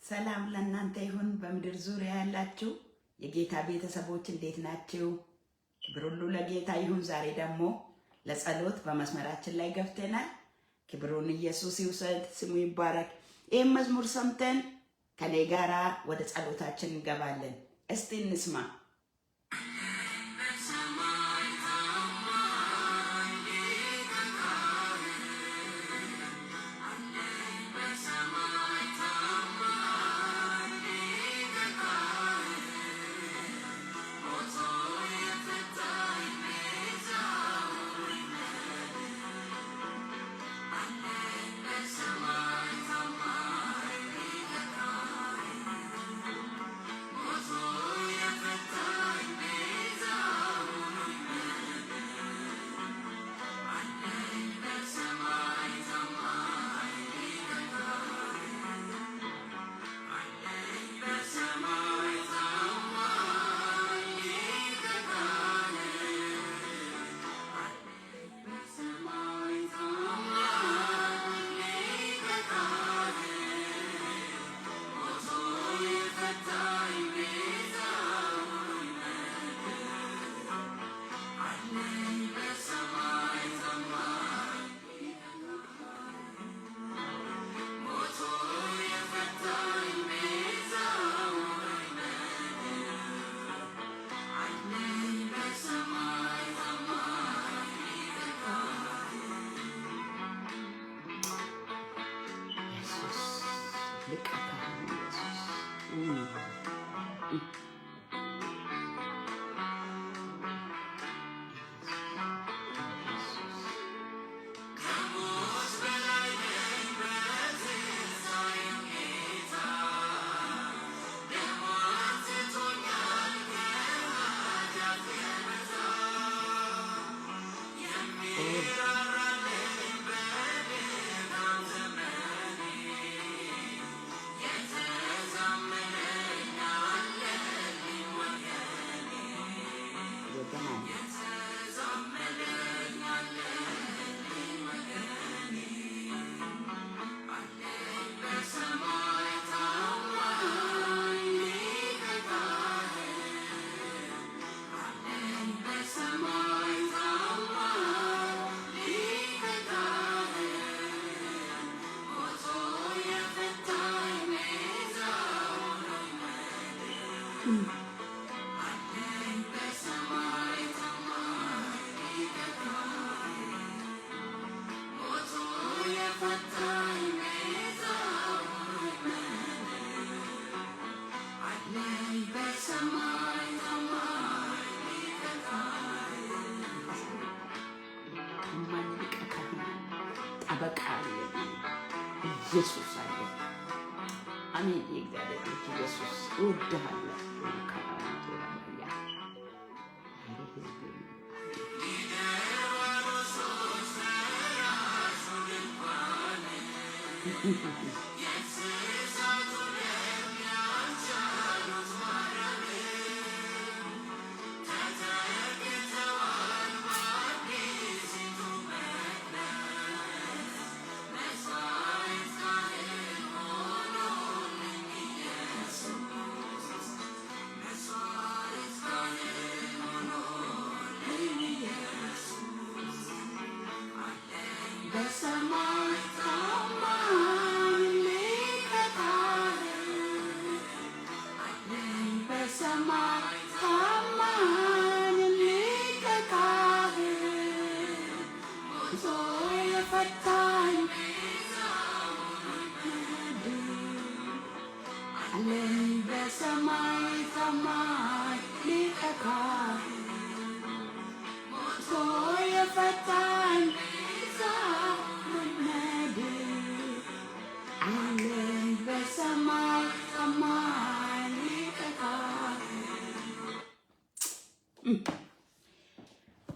ሰላም ለእናንተ ይሁን በምድር ዙሪያ ያላችሁ የጌታ ቤተሰቦች እንዴት ናችሁ? ክብር ሁሉ ለጌታ ይሁን። ዛሬ ደግሞ ለጸሎት በመስመራችን ላይ ገብተናል። ክብሩን ኢየሱስ ይውሰድ፣ ስሙ ይባረክ። ይህን መዝሙር ሰምተን ከኔ ጋራ ወደ ጸሎታችን እንገባለን። እስቲ እንስማ። ኢየሱስ አለ። አሜን። የእግዚአብሔር ልጅ ኢየሱስ እወድሃለሁ። ከአንተ ወዲያ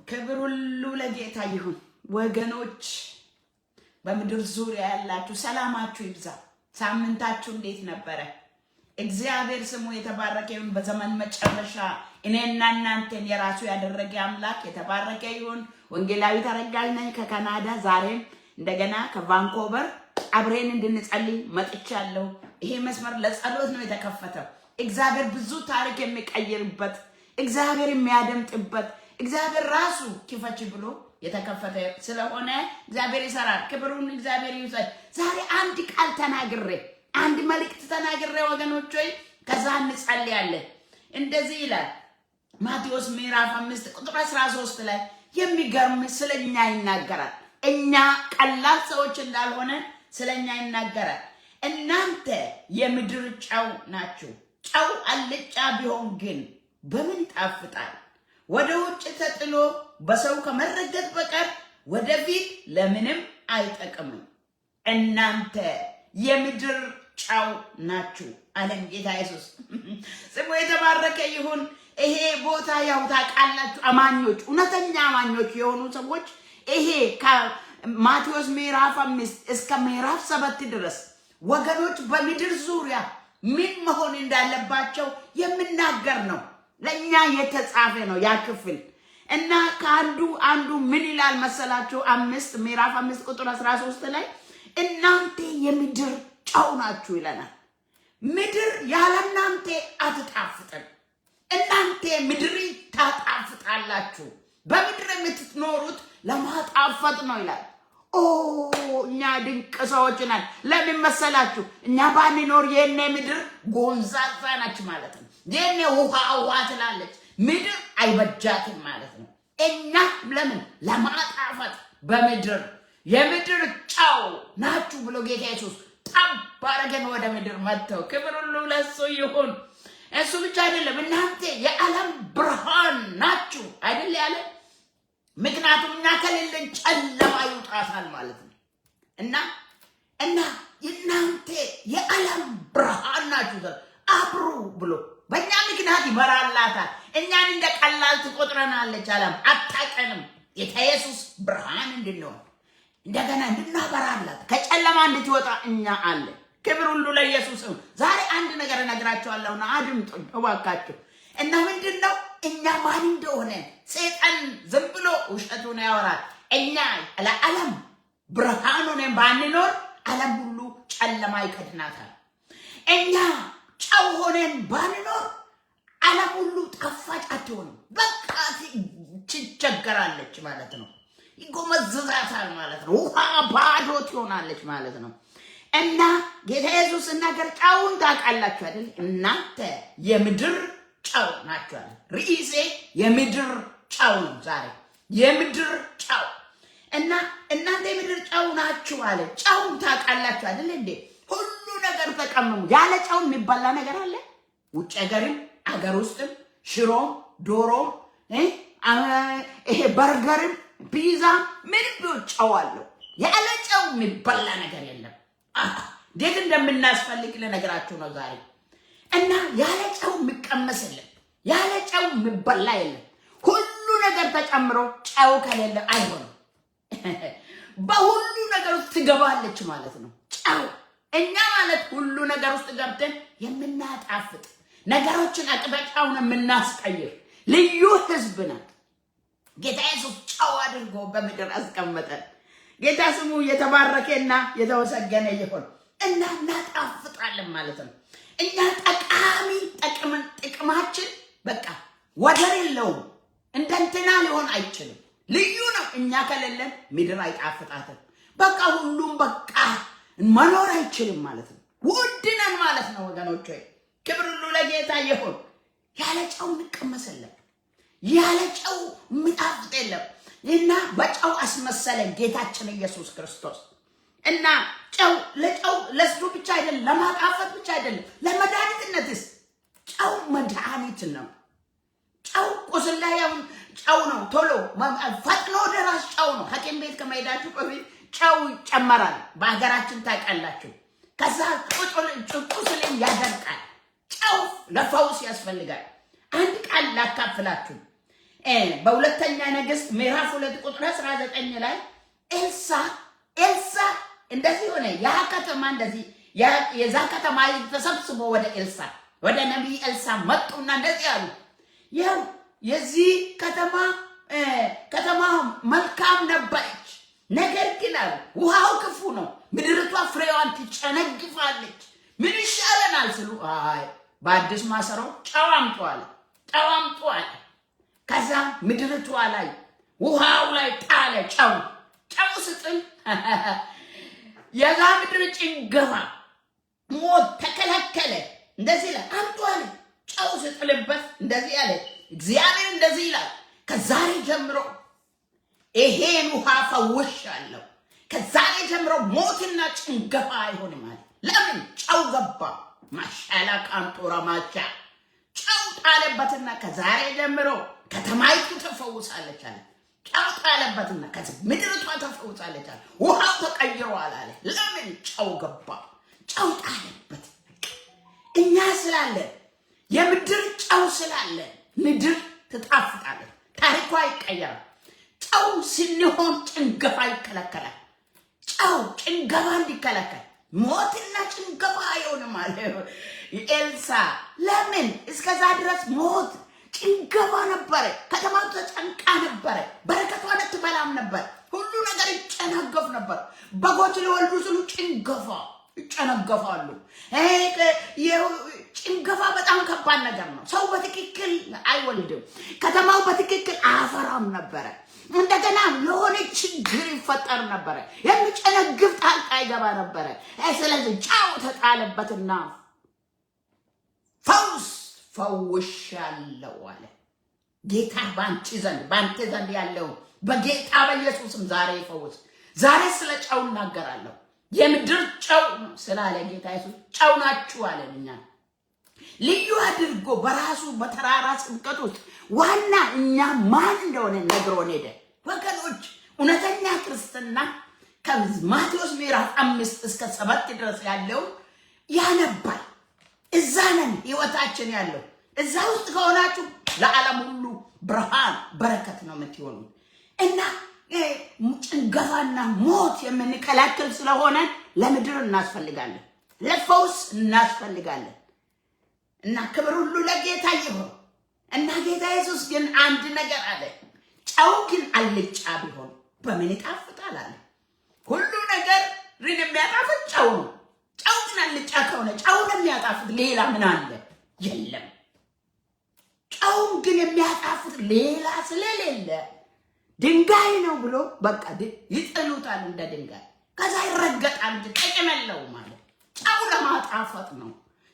ክብር ሁሉ ለጌታ ይሁን። ወገኖች በምድር ዙሪያ ያላችሁ ሰላማችሁ ይብዛ። ሳምንታችሁ እንዴት ነበረ? እግዚአብሔር ስሙ የተባረከ ይሁን። በዘመን መጨረሻ እኔና እናንተን የራሱ ያደረገ አምላክ የተባረከ ይሁን። ወንጌላዊ ተረጋኝ ነኝ ከካናዳ። ዛሬም እንደገና ከቫንኮቨር አብረን እንድንጸልይ መጥቻለሁ። ይሄ መስመር ለጸሎት ነው የተከፈተው። እግዚአብሔር ብዙ ታሪክ የሚቀይርበት፣ እግዚአብሔር የሚያደምጥበት፣ እግዚአብሔር ራሱ ክፈች ብሎ የተከፈተ ስለሆነ እግዚአብሔር ይሰራል። ክብሩን እግዚአብሔር ይውሰድ። ዛሬ አንድ ቃል ተናግሬ አንድ መልእክት ተናግሬ ወገኖች ሆይ ከዛ እንጸልያለን። እንደዚህ ይላል ማቴዎስ ምዕራፍ 5 ቁጥር 13 ላይ የሚገርም ስለኛ ይናገራል። እኛ ቀላል ሰዎች እንዳልሆነ ስለኛ ይናገራል። እናንተ የምድር ጨው ናችሁ። ጨው አልጫ ቢሆን ግን በምን ይጣፍጣል? ወደ ውጭ ተጥሎ በሰው ከመረገጥ በቀር ወደፊት ለምንም አይጠቅምም። እናንተ የምድር ጨው ናችሁ አለን ጌታ ኢየሱስ። ስሙ የተባረከ ይሁን። ይሄ ቦታ ያው ታውቃላችሁ፣ አማኞች፣ እውነተኛ አማኞች የሆኑ ሰዎች ይሄ ከማቴዎስ ምዕራፍ 5 እስከ ምዕራፍ 7 ድረስ ወገኖች በምድር ዙሪያ ምን መሆን እንዳለባቸው የሚናገር ነው። ለኛ የተጻፈ ነው ያ ክፍል እና አንዱ ምን ይላል መሰላችሁ? ምዕራፍ 5 ቁጥር 13 ላይ እናንተ የምድር ጨው ናችሁ ይለናል። ምድር ያለ እናንተ አትጣፍጥም። እናንተ ምድር ታጣፍጣላችሁ። በምድር የምትኖሩት ለማጣፈጥ ነው ይላል። እኛ ድንቅ ሰዎች ነን። ለምን መሰላችሁ? እኛ ባንኖር የኔ ምድር ጎንዛዛ ነች ማለት ነው። የኔ ውሃ ትላለች፣ ምድር አይበጃትም ማለት ነው። እኛ ለምን ለማጣፈጥ በምድር የምድር ጨው ናችሁ ብሎ ጌታ ኢየሱስ ታባረከን ወደ ምድር መጥተው። ክብር ሁሉ ለሱ ይሁን። እሱ ብቻ አይደለም፣ እናንተ የዓለም ብርሃን ናችሁ አይደል ያለ። ምክንያቱም እኛ ከሌለን ጨለማ ይውጣታል ማለት ነው። እና እናንተ የዓለም ብርሃን ናችሁ አብሩ ብሎ በእኛ ምክንያት ይበራላታል። እኛን እንደ ቀላል ትቆጥረናለች። ዓለም አታቀንም። ጌታ ኢየሱስ ብርሃን እንድንሆን እንደገና እንድናበራላት ከጨለማ እንድትወጣ እኛ አለ። ክብር ሁሉ ለኢየሱስ ነው። ዛሬ አንድ ነገር እነግራችኋለሁና አድምጡኝ እባካችሁ። እና ምንድነው እኛ ማን እንደሆነ ሰይጣን ዝም ብሎ ውሸቱን ያወራል። እኛ ለዓለም ብርሃን ሆነን ባንኖር ዓለም ሁሉ ጨለማ ይከድናታል። እኛ ጨው ሆነን ባንኖር ዓለም ሁሉ ጣፋጭ አትሆንም። በቃ ትቸገራለች ማለት ነው። ይጎመዝዛታል ማለት ነው። ውሃ ባዶ ትሆናለች ማለት ነው። እና ጌታ ኢየሱስ ነገር ጨውን ታውቃላችሁ አይደል? እናንተ የምድር ጨው ናችሁ። ርዕሴ የምድር ጨው ነው ዛሬ። የምድር ጨው እና እናንተ የምድር ጨው ናችሁ አለ። ጨውን ታውቃላችሁ አይደል እንዴ? ሁሉ ነገር ተቀመሙ። ያለ ጨው የሚበላ ነገር አለ? ውጭ ሀገርም አገር ውስጥም ሽሮም ዶሮም ይሄ በርገርም ፒዛ ምን ቢሆን ጨው አለው። ያለ ጨው የሚበላ ነገር የለም። እንዴት እንደምናስፈልግ ለነገራችሁ ነው ዛሬ። እና ያለ ጨው የሚቀመስ የለም፣ ያለ ጨው የሚበላ የለም። ሁሉ ነገር ተጨምሮ ጨው ከሌለ አይሆንም። በሁሉ ነገር ውስጥ ትገባለች ማለት ነው ጨው። እኛ ማለት ሁሉ ነገር ውስጥ ገብተን የምናጣፍጥ ነገሮችን አቅጣጫውን የምናስቀይር ልዩ ህዝብ ነን። ጌታ ኢየሱስ ጨው አድርጎ በምድር አስቀመጠን። ጌታ ስሙ የተባረከና የተወሰገነ ይሁን። እና እናጣፍጣለን ማለት ነው። እኛ ጠቃሚ ጥቅማችን በቃ ወደር የለውም። እንደንትና ሊሆን አይችልም። ልዩ ነው። እኛ ከሌለን ምድር አይጣፍጣትም። በቃ ሁሉም በቃ መኖር አይችልም ማለት ነው። ውድ ነን ማለት ነው ወገኖች ሆይ። ክብር ሁሉ ለጌታ ይሁን። ያለ ጨው እንቀመሰለን፣ ያለ ጨው የሚጣፍጥ የለም። እና በጨው አስመሰለን ጌታችን ኢየሱስ ክርስቶስ። እና ጨው ለሱ ብቻ አይደለም፣ ለማጣፈጥ ብቻ አይደለም፣ ለመድኃኒትነትስ ጨው መድኃኒት ነው። ጨው ቁስል ላይ ጨው ነው፣ ቶሎ ፈጥኖ ደራሽ ጨው ነው። ሐኪም ቤት ከመሄዳችሁ በፊት ጨው ይጨመራል። በሀገራችን ታውቃላችሁ። ከዛ ቁስልን ያደርቃል። ጨው ለፈውስ ያስፈልጋል። አንድ ቃል ላካፍላችሁ። በሁለተኛ ነገሥት ምዕራፍ 2 ቁጥር 19 ላይ ኤልሳ እንደዚህ ሆነ። ያ ከተማ እንደዚህ የዛ ከተማ ተሰብስቦ ወደ ኤልሳ ወደ ነቢይ ኤልሳ መጡና እንደዚህ አሉ። ይኸው የዚህ ከተማ መልካም ነበረች፣ ነገር ግን አሉ ውሃው ክፉ ነው፣ ምድርቷ ፍሬዋን ትጨነግፋለች። ምን ይሻለናል ስሉ አይ በአዲስ ማሰሮ ጨው አምጡ አለ። ከዛ ምድርቷ ላይ ውሃው ላይ ጣለ ጨው ስጥል የዛ ምድር ጭንገፋ ሞት ተከለከለ። እንደዚህ ይላል አምጡ አለ። ጨው ስጥልበት እንደዚህ አለ። እግዚአብሔር እንደዚህ ይላል ከዛሬ ጀምሮ ይሄን ውሃ ፈውሻለሁ። ከዛሬ ጀምሮ ሞትና ጭንገፋ አይሆንም አለ። ለምን? ጨው ገባ። ማሻላ ካንጦራ ማቻ ጨው ጣለበትና ከዛሬ ጀምሮ ከተማይቱ ተፈውሳለች አለ። ጨው ጣለበትና ምድርቷ ተፈውሳለች አለ። ውሃው ተቀይሯል አለ። ለምን? ጨው ገባ። ጨው ጣለበት። እኛ ስላለን የምድር ጨው ስላለን ምድር ትጣፍጣለች፣ ታሪኳ ይቀየራል። ጨው ስንሆን ጭንገፋ ይከለከላል። ጨው ጭንገፋ እንዲከለከል ሞትና ጭንገፋ አይሆንም አለ ኤልሳ። ለምን? እስከዛ ድረስ ሞት ጭንገፋ ነበረ። ከተማው ተጨንቃ ነበረ። በረከቷን አትበላም ነበር። ሁሉ ነገር ይጨነገፍ ነበር። በጎች ሊወልዱ ስሉ ጭንገፋ ይጨነገፋሉ። ጭንገፋ በጣም ከባድ ነገር ነው። ሰው በትክክል አይወልድም። ከተማው በትክክል አፈራም ነበረ። እንደገና የሆነ ችግር ይፈጠር ነበረ። የሚጨነግፍ ጣልቃ ይገባ ነበረ። ስለዚህ ጨው ተጣለበትና ፈውሻለሁ አለ ጌታ። በአንተ ዘንድ ያለው በጌታ በኢየሱስም ዛሬ ይፈውስ። ዛሬ ስለ ጨው እናገራለሁ። የምድር ጨው ስላለ ጌታ ኢየሱስ ጨው ናችሁ አለን። እኛ ልዩ አድርጎ በራሱ በተራራ ስብከት ውስጥ ዋና እኛ ማን እንደሆነ ነግሮን ሄደ። ወገኖች እውነተኛ ክርስትና ከማቴዎስ ምዕራፍ 5 እስከ 7 ድረስ ያለው ያነባል። እዛ ነን ህይወታችን ያለው። እዛ ውስጥ ከሆናችሁ ለዓለም ሁሉ ብርሃን በረከት ነው የምትሆኑ እና ጭንገፋና ሞት የምንከላከል ስለሆነ ለምድር እናስፈልጋለን፣ ለፈውስ እናስፈልጋለን። እና ክብር ሁሉ ለጌታ ይሁን። እና ጌታ ኢየሱስ ግን አንድ ነገር አለ። ጨው ግን አልጫ ቢሆን በምን ይጣፍጣል አለ። ሁሉ ነገር የሚያጣፍጥ ጨው ነው። ጨው ግን አልጫ ከሆነ ጨውን የሚያጣፍጥ ሌላ ምን አለ? የለም። ጨውን ግን የሚያጣፍጥ ሌላ ስለሌለ ድንጋይ ነው ብሎ በቃ ይጥሉታል እንደ ድንጋይ። ከዛ ይረገጣል እንጂ ጥቅም የለውም ማለት። ጨው ለማጣፈጥ ነው።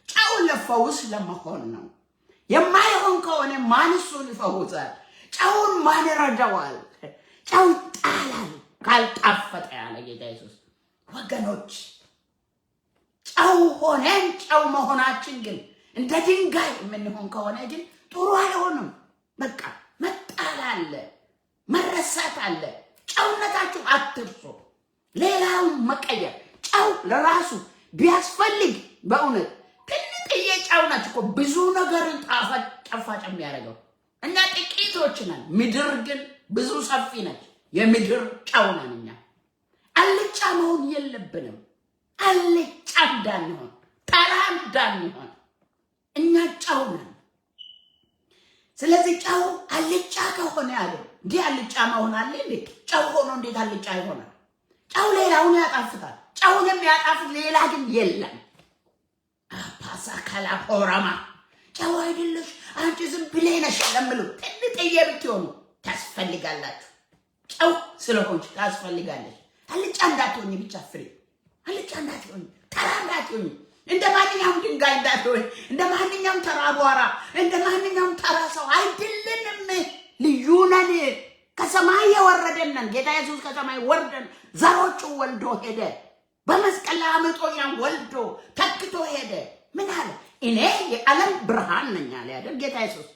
ጨው ለፈውስ ለመሆን ነው። የማይሆን ከሆነ ማን እሱን ይፈውሳል? ጨውን ማን ይረዳዋል? ጨው ይጣላል ካልጣፈጠ ያለ ጌታ ኢየሱስ። ወገኖች ጨው ሆነን ጨው መሆናችን ግን እንደ ድንጋይ የምንሆን ከሆነ ግን ጥሩ አይሆንም። በቃ መጣል አለ፣ መረሳት አለ። ጨውነታችሁ አትርሱ፣ ሌላውን መቀየር። ጨው ለራሱ ቢያስፈልግ በእውነት ትንጥዬ ጨው ናት እኮ ብዙ ነገርን ጣፋጭ የሚያደርገው። እኛ ጥቂቶች ነን፣ ምድር ግን ብዙ ሰፊ ነች። የምድር ጨው ነን እኛ። አልጫ መሆን የለብንም። አልጫ እንዳንሆን፣ ተራ እንዳንሆን እኛ ጨው ነን። ስለዚህ ጨው አልጫ ከሆነ ያለው እንዲህ አልጫ መሆን አለ እንዴ? ጨው ሆኖ እንዴት አልጫ ይሆናል? ጨው ሌላውን ያጣፍጣል። ጨውን የሚያጣፍጥ ሌላ ግን የለም። ፓሳካላ ሆራማ ጨው አይደለሽ አንቺ ዝም ብለሽ ነሽ ለምሉ ጥንጥዬ ብትሆኑ ታስፈልጋላችሁ። ጨው ስለሆንሽ ታስፈልጋለሽ። አልጫ እንዳትሆኚ ብቻ ፍሬ አልጫ እንዳትሆኚ፣ ተራ እንዳትሆኚ፣ እንደ ማንኛውም ድንጋይ እንዳትሆኚ፣ እንደ ማንኛውም ተራ አቧራ፣ እንደ ማንኛውም ተራ ሰው አይደለንም። ልዩ ነን። ከሰማይ የወረደን ነን። ጌታ ኢየሱስ ከሰማይ ወርደን ዘሮቹ ወልዶ ሄደ። በመስቀል ላይ አምጦኛን ወልዶ ተክቶ ሄደ። ምን አለ? እኔ የዓለም ብርሃን ነኝ አለ አይደል ጌታ ኢየሱስ።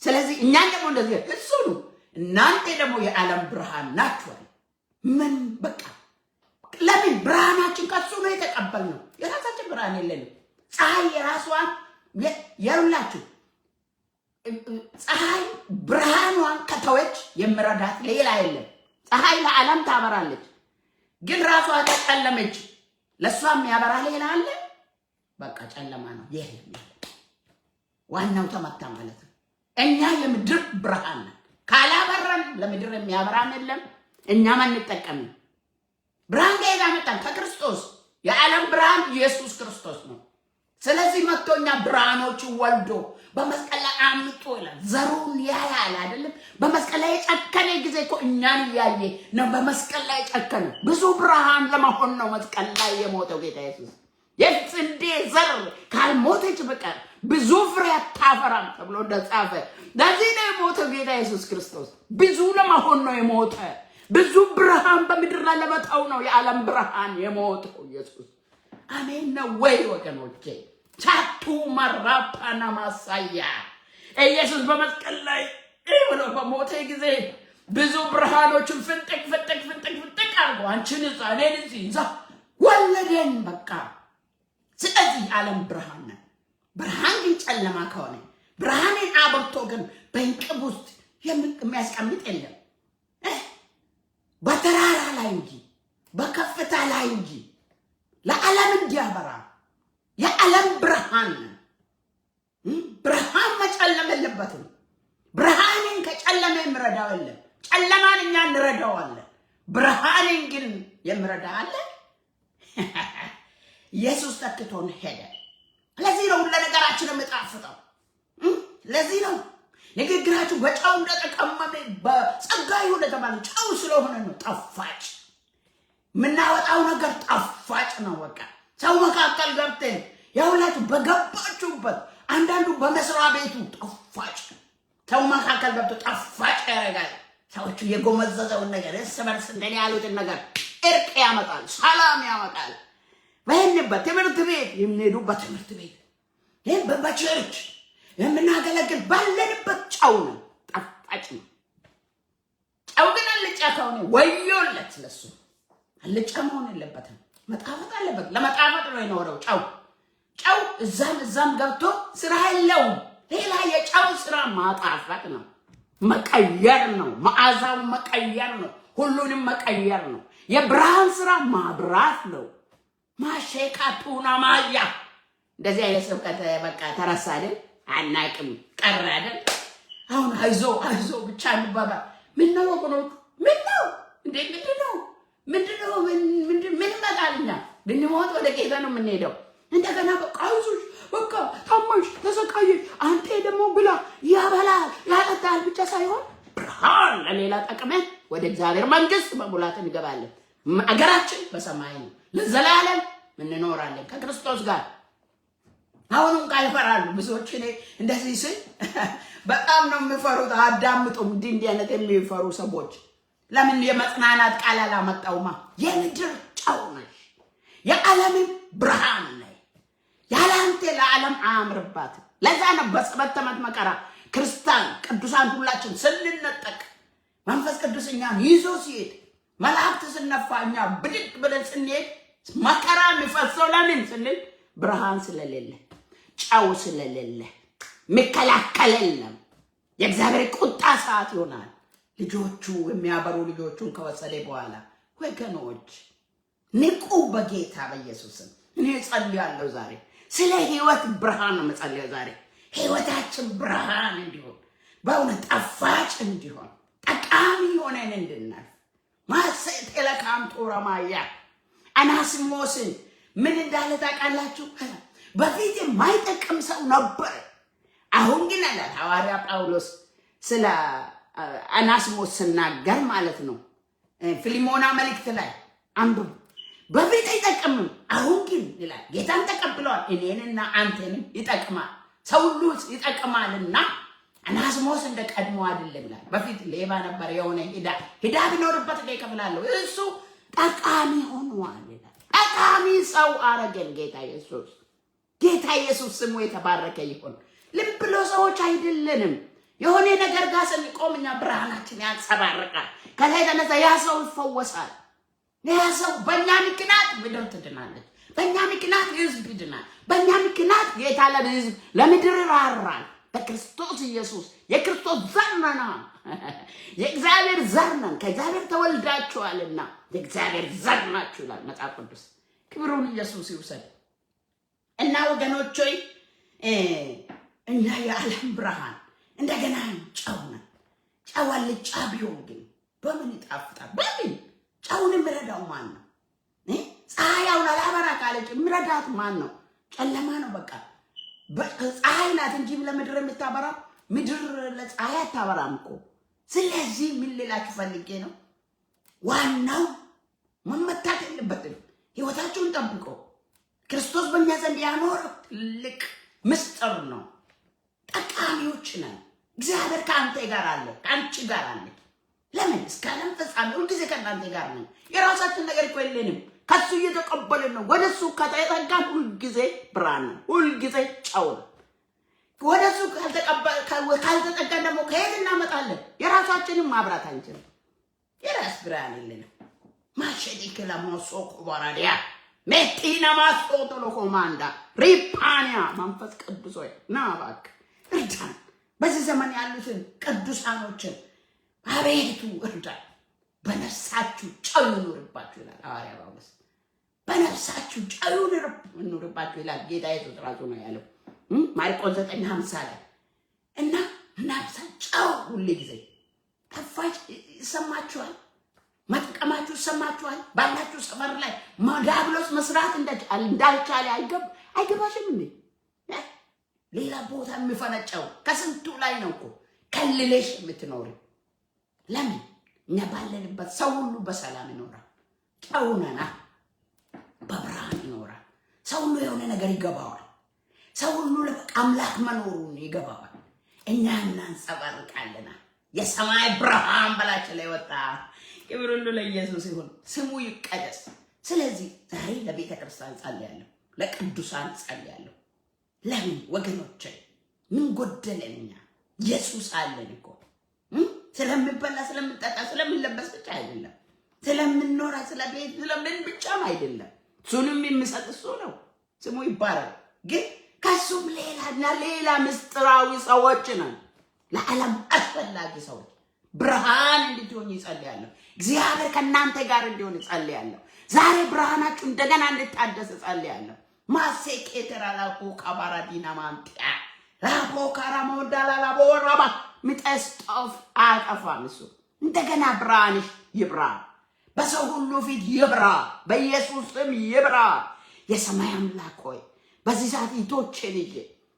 ስለዚህ እኛን ደግሞ እንደዚህ እሱ ነው፣ እናንተ ደግሞ የዓለም ብርሃን ናችሁ። ምን በቃ ለምን ብርሃናችን ከሱ ነው የተቀበልነው። የራሳችን ብርሃን የለንም። ፀሐይ የራሷን የሩላችሁ ፀሐይ ብርሃኗን ከተወች የምረዳት ሌላ የለም። ፀሐይ ለዓለም ታበራለች፣ ግን ራሷ ተጨለመች። ለሷ የሚያበራ ሌላ አለ? በቃ ጨለማ ነው። የለም ዋናው ተመታ ማለት ነው። እኛ የምድር ብርሃን ነን። ካላበራን ለምድር የሚያበራን የለም። እኛም አንጠቀምም። ብርሃን ከየት አመጣን? ከክርስቶስ። የዓለም ብርሃን ኢየሱስ ክርስቶስ ነው። ስለዚህ መጥቶኛ ብርሃኖች ወልዶ በመስቀል ላይ አምጦ ይላል። ዘሩን ያያል አይደለም? በመስቀል ላይ የጨከነ ጊዜ እኮ እኛን እያየ ነው በመስቀል ላይ ጨከነ። ብዙ ብርሃን ለመሆን ነው መስቀል ላይ የሞተው ጌታ ኢየሱስ። የስንዴ ዘር ካልሞተች በቀር ብዙ ፍሬ አታፈራም ተብሎ እንደጻፈ ለዚህ ነው የሞተው ጌታ ኢየሱስ ክርስቶስ። ብዙ ለመሆን ነው የሞተ። ብዙ ብርሃን በምድር ላይ ለመጣው ነው የዓለም ብርሃን የሞተው ኢየሱስ። አሜን ነው ወይ ወገኖቼ? ቻቱ ማራፓና ማሳያ ኢየሱስ በመስቀል ላይ ብሎ በሞተ ጊዜ ብዙ ብርሃኖችን ፍንጥቅ አድርጎ አንቺን እዛ እኔን እዚህ ይዛ ወለደን። በቃ ስለዚህ ዓለም ብርሃን ነው። ብርሃን ግን ጨለማ ከሆነ ብርሃንን አብርቶ ግን በእንቅብ ውስጥ የሚያስቀምጥ የለም። በተራራ ላይ እንጂ በከፍታ ላይ እንጂ ለዓለም እንዲያበራ የዓለም ብርሃን ብርሃን መጨለም የለበትም። ብርሃንን ከጨለማ የሚረዳው የለም። ጨለማን እኛ እንረዳዋለን። ብርሃንን ግን የሚረዳ አለ። ኢየሱስ ተክቶን ሄደ። ለዚህ ነው ለነገራችን የምጣፍጠው። ለዚህ ነው ንግግራችሁ በጨው እንደተቀመመ በጸጋ ይሁን የተባለ ጨው ስለሆነ ነው ጣፋጭ። ምናወጣው ነገር ጣፋጭ ነው። በቃ ሰው መካከል ገብተን ያውላችሁ በገባችሁበት አንዳንዱ በመስሪያ ቤቱ ጣፋጭ ሰው መካከል ገብቶ ጣፋጭ ያደርጋል። ሰዎቹ የጎመዘዘውን ነገር እርስ በርስ እንደኔ ያሉትን ነገር እርቅ ያመጣል፣ ሰላም ያመጣል። በህንበት ትምህርት ቤት የሚሄዱ በትምህርት ቤት ይሄን በቸርች የምናገለግል ባለንበት ጨው ነው፣ ጣፋጭ ነው። ጨው ግን አልጫ ከሆነ ወዮለት ለሱ። አልጫ መሆን የለበትም፣ መጣፈጥ አለበት። ለመጣፈጥ ነው የኖረው ጨው። ጨው እዛም ገብቶ ስራ የለውም። ሌላ የጨው ስራ ማጣፈጥ ነው፣ መቀየር ነው፣ መዓዛው መቀየር ነው፣ ሁሉንም መቀየር ነው። የብርሃን ስራ ማብራት ነው። ማሸካቱና ማያ እንደዚህ አይነት ስብከት በቃ ተረሳ አይደል? አናቅም ቀረ አይደል? አሁን አይዞ ብቻ እንባባ። ምን ነው ወገኖች? ምን ነው እንዴ? ምንድነው ምን መጣልኛ? ብንሞት ወደ ጌታ ነው የምንሄደው። እንደገና በቃ አይዞሽ በቃ ታማሽ ተሰቃየሽ አንተ ደግሞ ብላ ያበላል ያጠጣል ብቻ ሳይሆን ብርሃን ለሌላ ጠቅመን ወደ እግዚአብሔር መንግስት በሙላት እንገባለን። አገራችን በሰማይ ነው። ለዘላለም እንኖራለን ከክርስቶስ ጋር። አሁንም ቃል ይፈራሉ ብዙዎች። እኔ እንደዚህ ስል በጣም ነው የሚፈሩት። አዳምጡም። እንዲህ አይነት የሚፈሩ ሰዎች ለምን የመጽናናት ቃል አላመጣውማ? የምድር ጨው ነሽ፣ የዓለም ብርሃን ነሽ። ያላንተ ለዓለም አያምርባት። ለዛ ነው በሰባት ዓመት መከራ ክርስቲያን ቅዱሳን ሁላችን ስንነጠቅ መንፈስ ቅዱስ እኛን ይዞ ሲሄድ መላእክት ስነፋ እኛ ብድግ ብለን ስንሄድ መከራ የሚፈሰው ለምን ስንል ብርሃን ስለሌለ ጨው ስለሌለ የሚከላከል የለም። የእግዚአብሔር ቁጣ ሰዓት ይሆናል። ልጆቹ የሚያበሩ ልጆቹን ከወሰደ በኋላ ወገኖች ንቁ። በጌታ በኢየሱስም እኔ ጸልያለሁ ዛሬ ስለ ህይወት ብርሃን ነው የምጸልየው ዛሬ። ህይወታችን ብርሃን እንዲሆን፣ በእውነት ጣፋጭ እንዲሆን፣ ጠቃሚ ሆነን እንድናልፍ ማሰት ለካም ጦራማያ አናስሞስን ምን እንዳለ ታውቃላችሁ? በፊት የማይጠቅም ሰው ነበር። አሁን ግን አለ ሐዋርያ ጳውሎስ ስለ አናስሞስ ሲናገር ማለት ነው። ፊልሞና መልእክት ላይ አንብቡ። በፊት አይጠቅምም፣ አሁን ግን ይላል ጌታን ተቀብለዋል። እኔንና አንተንም ይጠቅማል፣ ሰው ሁሉ ይጠቅማልና አናስሞስ እንደ ቀድሞ አይደለም ይላል። በፊት ሌባ ነበር፣ የሆነ ሂዳ ቢኖርበት ይከፍላለሁ። እሱ ጠቃሚ ሆኗል ይላል። ጠቃሚ ሰው አረገን ጌታ ኢየሱስ። ጌታ ኢየሱስ ስሙ የተባረከ ይሁን። ልብ ብሎ ሰዎች አይደለንም። የሆነ ነገር ጋር ስንቆም እኛ ብርሃናችን ያንጸባርቃል። ከዛ የተነሳ ያ ሰው ይፈወሳል። ያ ሰው በእኛ ምክንያት ምድር ትድናለች። በእኛ ምክንያት ህዝብ ይድናል። በእኛ ምክንያት ጌታ ለህዝብ ለምድር ይራራል። በክርስቶስ ኢየሱስ የክርስቶስ ዘር ነን፣ የእግዚአብሔር ዘር ነን። ከእግዚአብሔር ተወልዳችኋልና የእግዚአብሔር ዘር ናችሁ ይላል መጽሐፍ ቅዱስ። ክብሩን ኢየሱስ ይውሰድ። እና ወገኖች ሆይ እኛ የዓለም ብርሃን እንደገና ጨው ነን። ጨው አልጫ ቢሆን ግን በምን ይጣፍጣል? በምን ጨውን የሚረዳው ማን ነው? ፀሐያውን አላበራ ካለች ምረዳት ማን ነው? ጨለማ ነው በቃ። ፀሐይ ናት እንጂ ለምድር የምታበራው ምድር ለፀሐይ አታበራም እኮ። ስለዚህ ምን ልላችሁ ፈልጌ ነው፣ ዋናው መመታት የለበትም። ህይወታችሁን ጠብቆ ክርስቶስ በእኛ ዘንድ ያኖረው ትልቅ ምስጢር ነው። ጠቃሚዎች ነን። እግዚአብሔር ከአንተ ጋር አለ፣ ከአንቺ ጋር አለ። ለምን እስከ ዓለም ፍጻሜ ሁልጊዜ ከእናንተ ጋር ነን። የራሳችን ነገር እኮ የለንም። ከሱ እየተቀበልን ነው። ወደሱ ከተጠጋን ሁልጊዜ ብርሃን ነው፣ ሁልጊዜ ጨው ነው። ወደሱ ካልተጠጋን ደግሞ ከየት እናመጣለን? የራሳችንን ማብራት አንችልም። የራስ ብርሃን የለንም። ማሸዲክ ለሞሶኮ ባራዲያ ሜቲና ማሶቶ ለኮማንዳ ሪፓኒያ መንፈስ ቅዱስ ሆይ ና እባክህ እርዳን። በዚህ ዘመን ያሉትን ቅዱሳኖችን አቤቱ እርዳን። በነፍሳችሁ ጨው ይኑርባችሁ ይላል ሐዋርያ ጳውሎስ። በነፍሳችሁ ጨው ይኑርባችሁ ይላል ጌታ ኢየሱስ ራሱ ነው ያለው ማርቆስ 9:50 ላይ። እና ነፍሳችሁ ጨው ሁሉ ጊዜ ተፋጭ ይሰማችኋል፣ መጥቀማችሁ ይሰማችኋል። ባላችሁ ሰፈር ላይ ዲያብሎስ መስራት እንዳልቻለ አይገባሽም እንዴ? ሌላ ቦታ የሚፈነጨው ከስንቱ ላይ ነው እኮ ከልለሽ የምትኖሪ። ለምን እኛ ባለንበት ሰው ሁሉ በሰላም ይኖራል። ጨው ነና በብርሃን ይኖራል። ሰው ሁሉ የሆነ ነገር ይገባዋል። ሰው ሁሉ አምላክ መኖሩን ይገባዋል። እኛ እናንጸባርቃለና የሰማይ ብርሃን በላችን ላይ ወጣ። ክብር ሁሉ ለኢየሱስ ይሁን፣ ስሙ ይቀደስ። ስለዚህ ዛሬ ለቤተ ክርስቲያን ጸልያለሁ፣ ለቅዱሳን ጸልያለሁ። ለምን ወገኖቼ ምን ጎደለን? እኛ ኢየሱስ አለን እኮ። ስለምንበላ ስለምንጠጣ ስለምንለበስ ብቻ አይደለም፣ ስለምንኖራ ስለቤት ስለምን ብቻም አይደለም። እሱንም የሚሰጥ እሱ ነው፣ ስሙ ይባረክ። ግን ከሱም ሌላ ምስጢራዊ ሰዎች ነን፣ ለዓለም አስፈላጊ ሰዎች። ብርሃን እንድትሆን ይጸልያለሁ። እግዚአብሔር ከእናንተ ጋር እንዲሆን ይጸልያለሁ። ዛሬ ብርሃናችሁ እንደገና እንድታደስ ይጸልያለሁ። ማሴኬተራ ላኮ ካባራዲና ማንቲያ ላኮ ካራሞዳላ ቦራባ ምጠስጦፍ አጠፋም። እሱ እንደገና ብርሃንሽ ይብራ፣ በሰው ሁሉ ፊት ይብራ፣ በኢየሱስ ስም ይብራ። የሰማይ አምላክ ሆይ በዚህ ሰዓት እህቶቼን ይዤ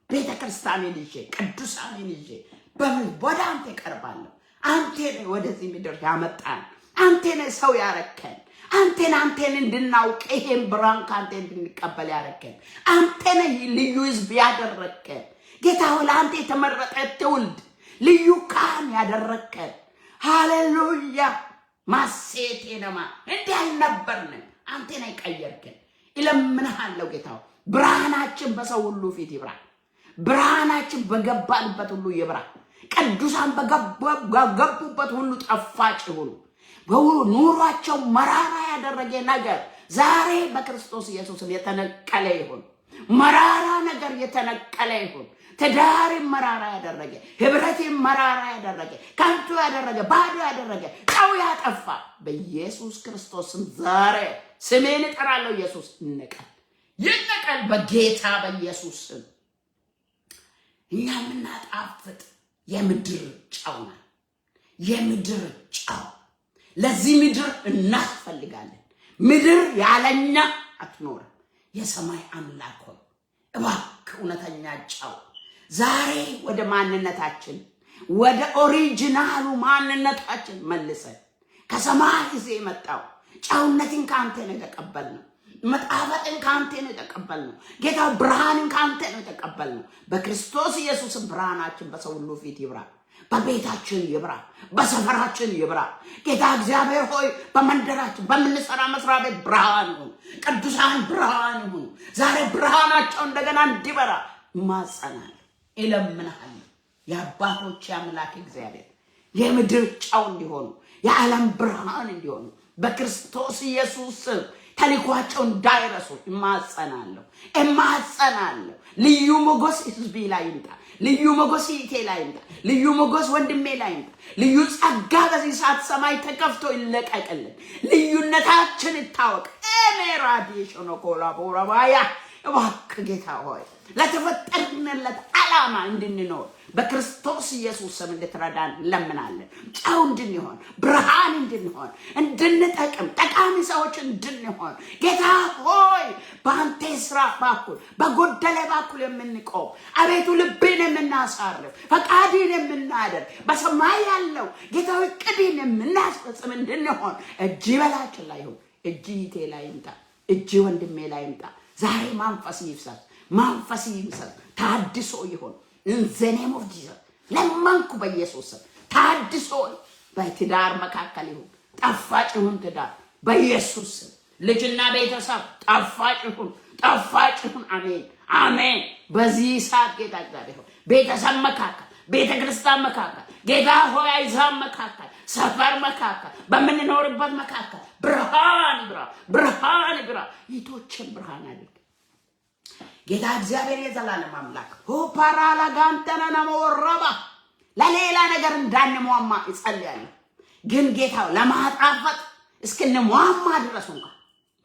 ቤተ ክርስቲያኔን ይዤ ቅዱሳኔን ይዤ ወደ አንተ ቀርባለሁ። አንተ ነህ ወደዚህ ምድር ያመጣን፣ አንተ ነህ ሰው ያረከን፣ አንተን እንድናውቅ ይሄን ብርሃን ከአንተ እንድንቀበል ያረከን፣ አንተ ነህ ልዩ ሕዝብ ያደረከን። ጌታ ሆይ ለአንተ የተመረጠ ትውልድ ልዩ ካህን ያደረከን። ሃሌሉያ ማሴቴነማ እንዲህ አልነበርንም፣ አንተ ነህ ቀየርከን። እለምንሃለሁ ጌታ ሆይ ብርሃናችን በሰው ሁሉ ፊት ይብራ፣ ብርሃናችን በገባንበት ሁሉ ይብራ። ቅዱሳን በገቡበት ሁሉ ጣፋጭ ይሁኑ። ኑሯቸው መራራ ያደረገ ነገር ዛሬ በክርስቶስ ኢየሱስ የተነቀለ ይሁን። መራራ ነገር የተነቀለ ይሁን። ትዳርን መራራ ያደረገ፣ ህብረትን መራራ ያደረገ፣ ከንቱ ያደረገ፣ ባዶ ያደረገ፣ ጨው ያጠፋ በኢየሱስ ክርስቶስም ዛሬ ስሜን እጠራለሁ። ኢየሱስ ይነቀል በጌታ በኢየሱስ ስም። እኛ የምናጣፍጥ የምድር ጨው ነን። የምድር ጨው ለዚህ ምድር እናስፈልጋለን። ምድር ያለኛ አትኖርም። የሰማይ አምላክ ሆይ እባክህ እውነተኛ ጨው ዛሬ ወደ ማንነታችን ወደ ኦሪጂናሉ ማንነታችን መልሰን ከሰማይ ጊዜ መጣው ጨውነትን ካንተ ነው የተቀበልነው። መጣፈጥን ካንተ ነው የተቀበልነው። ጌታ ብርሃንን ካንተ ነው የተቀበልነው። በክርስቶስ ኢየሱስ ብርሃናችን በሰው ሁሉ ፊት ይብራ፣ በቤታችን ይብራ፣ በሰፈራችን ይብራ። ጌታ እግዚአብሔር ሆይ በመንደራችን በምንሰራ መስሪያ ቤት ብርሃን ይሁን፣ ቅዱሳን ብርሃን ይሁን። ዛሬ ብርሃናቸው እንደገና እንዲበራ ማጸናል እለምንሃለሁ። የአባቶች አምላክ እግዚአብሔር የምድር ጨው እንዲሆኑ፣ የዓለም ብርሃን እንዲሆኑ በክርስቶስ ኢየሱስ ተልኳቸው እንዳይረሱ እማጸናለሁ። ልዩ ሞገስ ህዝቤ ላይ ይምጣ፣ ልዩ ሞገስ ኢቴ ላይ ይምጣ፣ ልዩ ሞገስ ወንድሜ ላይ ይምጣ። ልዩ ጸጋ በዚህ ሰዓት ሰማይ ተከፍቶ ይለቀቅልን። ልዩነታችን ይታወቅ። ኤሜራዲ ሾኖኮላ ቦራባያ እባክህ ጌታ ሆይ ለተፈጠርንለት ዓላማ እንድንኖር በክርስቶስ ኢየሱስ ስም እንድትረዳን እንለምናለን። ጨው እንድንሆን፣ ብርሃን እንድንሆን፣ እንድንጠቅም፣ ጠቃሚ ሰዎች እንድንሆን ጌታ ሆይ በአንተ ስራ በኩል በጎደለ በኩል የምንቆም አቤቱ ልብን የምናሳርፍ ፈቃድን የምናደርግ በሰማይ ያለው ጌታዊ ቅድን የምናስፈጽም እንድንሆን እጅ በላችን ላይ ይሁን። እጅ ይቴ ላይ ይምጣ፣ እጅ ወንድሜ ላይ ይምጣ። ዛሬ መንፈስ ይፍሰስ፣ መንፈስ ይምሰል፣ ታድሶ ይሁን። in the name of Jesus ለማንኩ በኢየሱስ ስም ታድሶ በትዳር መካከል ይሁን፣ ጣፋጭ ይሁን ትዳር በኢየሱስ ስም። ልጅና ቤተሰብ ጣፋጭ ይሁን፣ ጣፋጭ ይሁን። አሜን አሜን። በዚህ ሰዓት ጌታ እግዚአብሔር ሆይ ቤተሰብ መካከል፣ ቤተክርስቲያን መካከል ጌታ ሆይ አይዛብ መካከል፣ ሰፈር መካከል፣ በምንኖርበት መካከል ብርሃን ይብራ፣ ብርሃን ይብራ። ይቶችን ብርሃን አድርግ ጌታ እግዚአብሔር የዘላለም አምላክ ሆ ፓራላ ጋንተና ነሞረባ ለሌላ ነገር እንዳንሟማ እጸልያለሁ። ግን ጌታው ለማጣፈጥ እስክንሟማ ድረስ እንኳን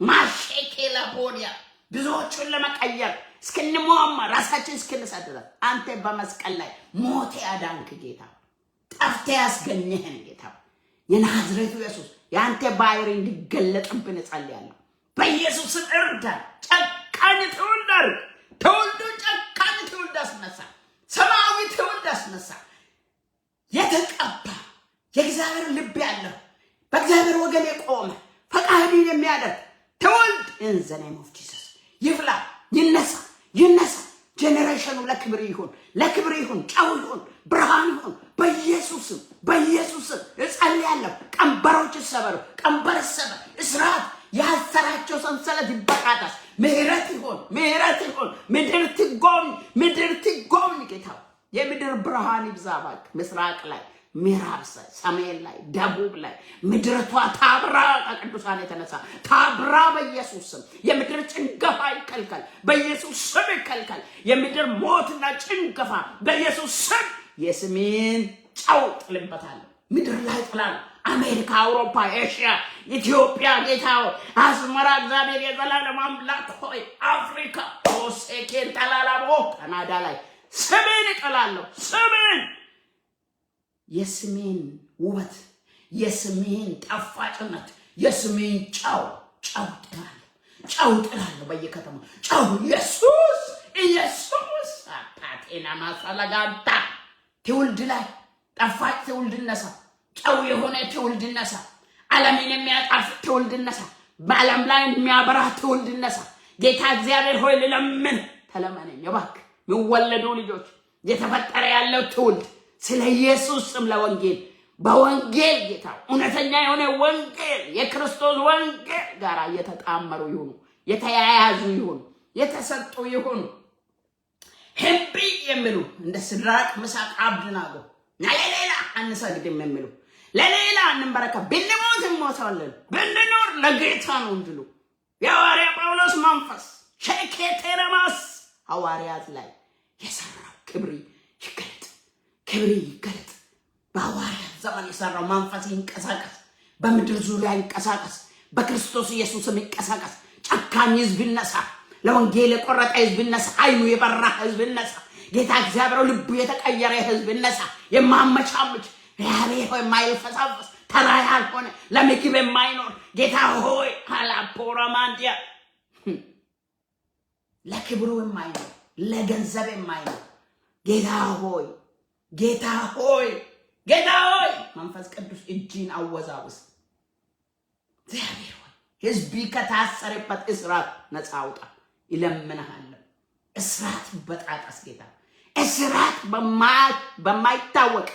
ማሸኬላ ቦዲያ ብዙዎቹን ለመቀየር እስክንሟማ ራሳችን እስክንሰጥ ድረስ አንተ በመስቀል ላይ ሞት ያዳንክ ጌታ፣ ጠፍተ ያስገኘህን ጌታ የናዝሬቱ ኢየሱስ ያንተ ባይሪ እንዲገለጥብን እጸልያለሁ። በኢየሱስ እርዳን። ጨካኝ ትውልድ ትውልዱ ጨካኝ ትውልድ አስነሳ፣ ሰማያዊ ትውልድ አስነሳ። የተቀባ የእግዚአብሔር ልብ ያለው በእግዚአብሔር ወገን የቆመ ፈቃድን የሚያደርግ ትውልድ in the name of Jesus ይፍላ፣ ይነሳ፣ ይነሳ። ጄኔሬሽኑ ለክብር ይሁን፣ ለክብር ይሁን፣ ጨው ይሁን፣ ብርሃን ይሁን። በኢየሱስም በኢየሱስም እጸልያለሁ። ቀንበሮች ይሰበሩ፣ ቀንበር ይሰበር፣ እስራት ያሰራቸው ሰንሰለት ይበጣጠስ። ምህረት ይሁን፣ ምህረት ይሁን። ምድር ትጎብኝ፣ ምድር ትጎብኝ። ጌታ የምድር ብርሃን ይብዛ እባክህ። ምስራቅ ላይ፣ ምዕራብ ላይ፣ ሰሜን ላይ፣ ደቡብ ላይ ምድርቷ ታብራ። ከቅዱሳን የተነሳ ታብራ በኢየሱስ ስም። የምድር ጭንገፋ ይከልከል በኢየሱስ ስም፣ ይከልከል። የምድር ሞትና ጭንገፋ በኢየሱስ ስም። የስሜን ጨው ጥልበታለሁ፣ ምድር ላይ ጥላለሁ። አሜሪካ፣ አውሮፓ፣ ኤሽያ፣ ኢትዮጵያ ጌታ ሆይ አስመራ እግዚአብሔር የዘላለም አምላክ ሆይ አፍሪካ ኦሴኬን ተላላቦ ካናዳ ላይ ስሜን እጥላለሁ። ስሜን የስሜን ውበት፣ የስሜን ጣፋጭነት፣ የስሜን ጨው ጥላለሁ፣ ጨው ጥላለሁ በየከተማው ጨው። ኢየሱስ ኢየሱስ አፓቴና ማሳላጋታ ትውልድ ላይ ጣፋጭ ትውልድ ነሳ፣ ጨው የሆነ ትውልድ ነሳ፣ ዓለምን የሚያጣፍጥ ትውልድ ነሳ፣ በዓለም ላይ የሚያበራ ትውልድ ነሳ። ጌታ እግዚአብሔር ሆይ ልለምን፣ ተለመነኝ እባክህ። የሚወለዱ ልጆች የተፈጠረ ያለው ትውልድ ስለ ኢየሱስ ስም ለወንጌል በወንጌል ጌታ እውነተኛ የሆነ ወንጌል የክርስቶስ ወንጌል ጋር እየተጣመሩ ይሁኑ፣ የተያያዙ ይሁኑ፣ የተሰጡ ይሁኑ። ህምቢ የሚሉ እንደ ሲድራቅ ሚሳቅ አብደናጎ ለሌላ አንሰግድም የሚሉ ለሌላ አንበረከ ብንሞት እንሞታለን ብንኖር ለጌታ ነው እንዲሉ የሐዋርያ ጳውሎስ መንፈስ ሸኬቴረማስ ሐዋርያት ላይ የሰራው ክብር ይገለጥ፣ ክብር ይገለጥ። በሐዋርያት ዘመን የሰራው መንፈስ ይንቀሳቀስ፣ በምድር ዙሪያ ይንቀሳቀስ፣ በክርስቶስ ኢየሱስም ይንቀሳቀስ። ጨካኝ ህዝብ ይነሳ፣ ለወንጌል የቆረጠ ህዝብ ይነሳ፣ አይኑ የበራ ህዝብ ይነሳ። ጌታ እግዚአብሔር ልቡ የተቀየረ ህዝብ ይነሳ። የማመቻመች ያቤት ሆይ የማይልፈሳፈስ ተራ ያልሆነ ለምግብ የማይኖር ጌታ ሆይ አላፖራማንዲያ ለክብሩ የማይኖር ለገንዘብ የማይኖር ጌታ ሆይ ጌታ ሆይ ጌታ ሆይ መንፈስ ቅዱስ እጅን አወዛውዝ። እግዚአብሔር ሆይ ህዝቢ ከታሰረበት እስራት ነፃ አውጣ ይለምንሃለሁ። እስራት በጣጣስ ጌታ እስራት በማይታወቅ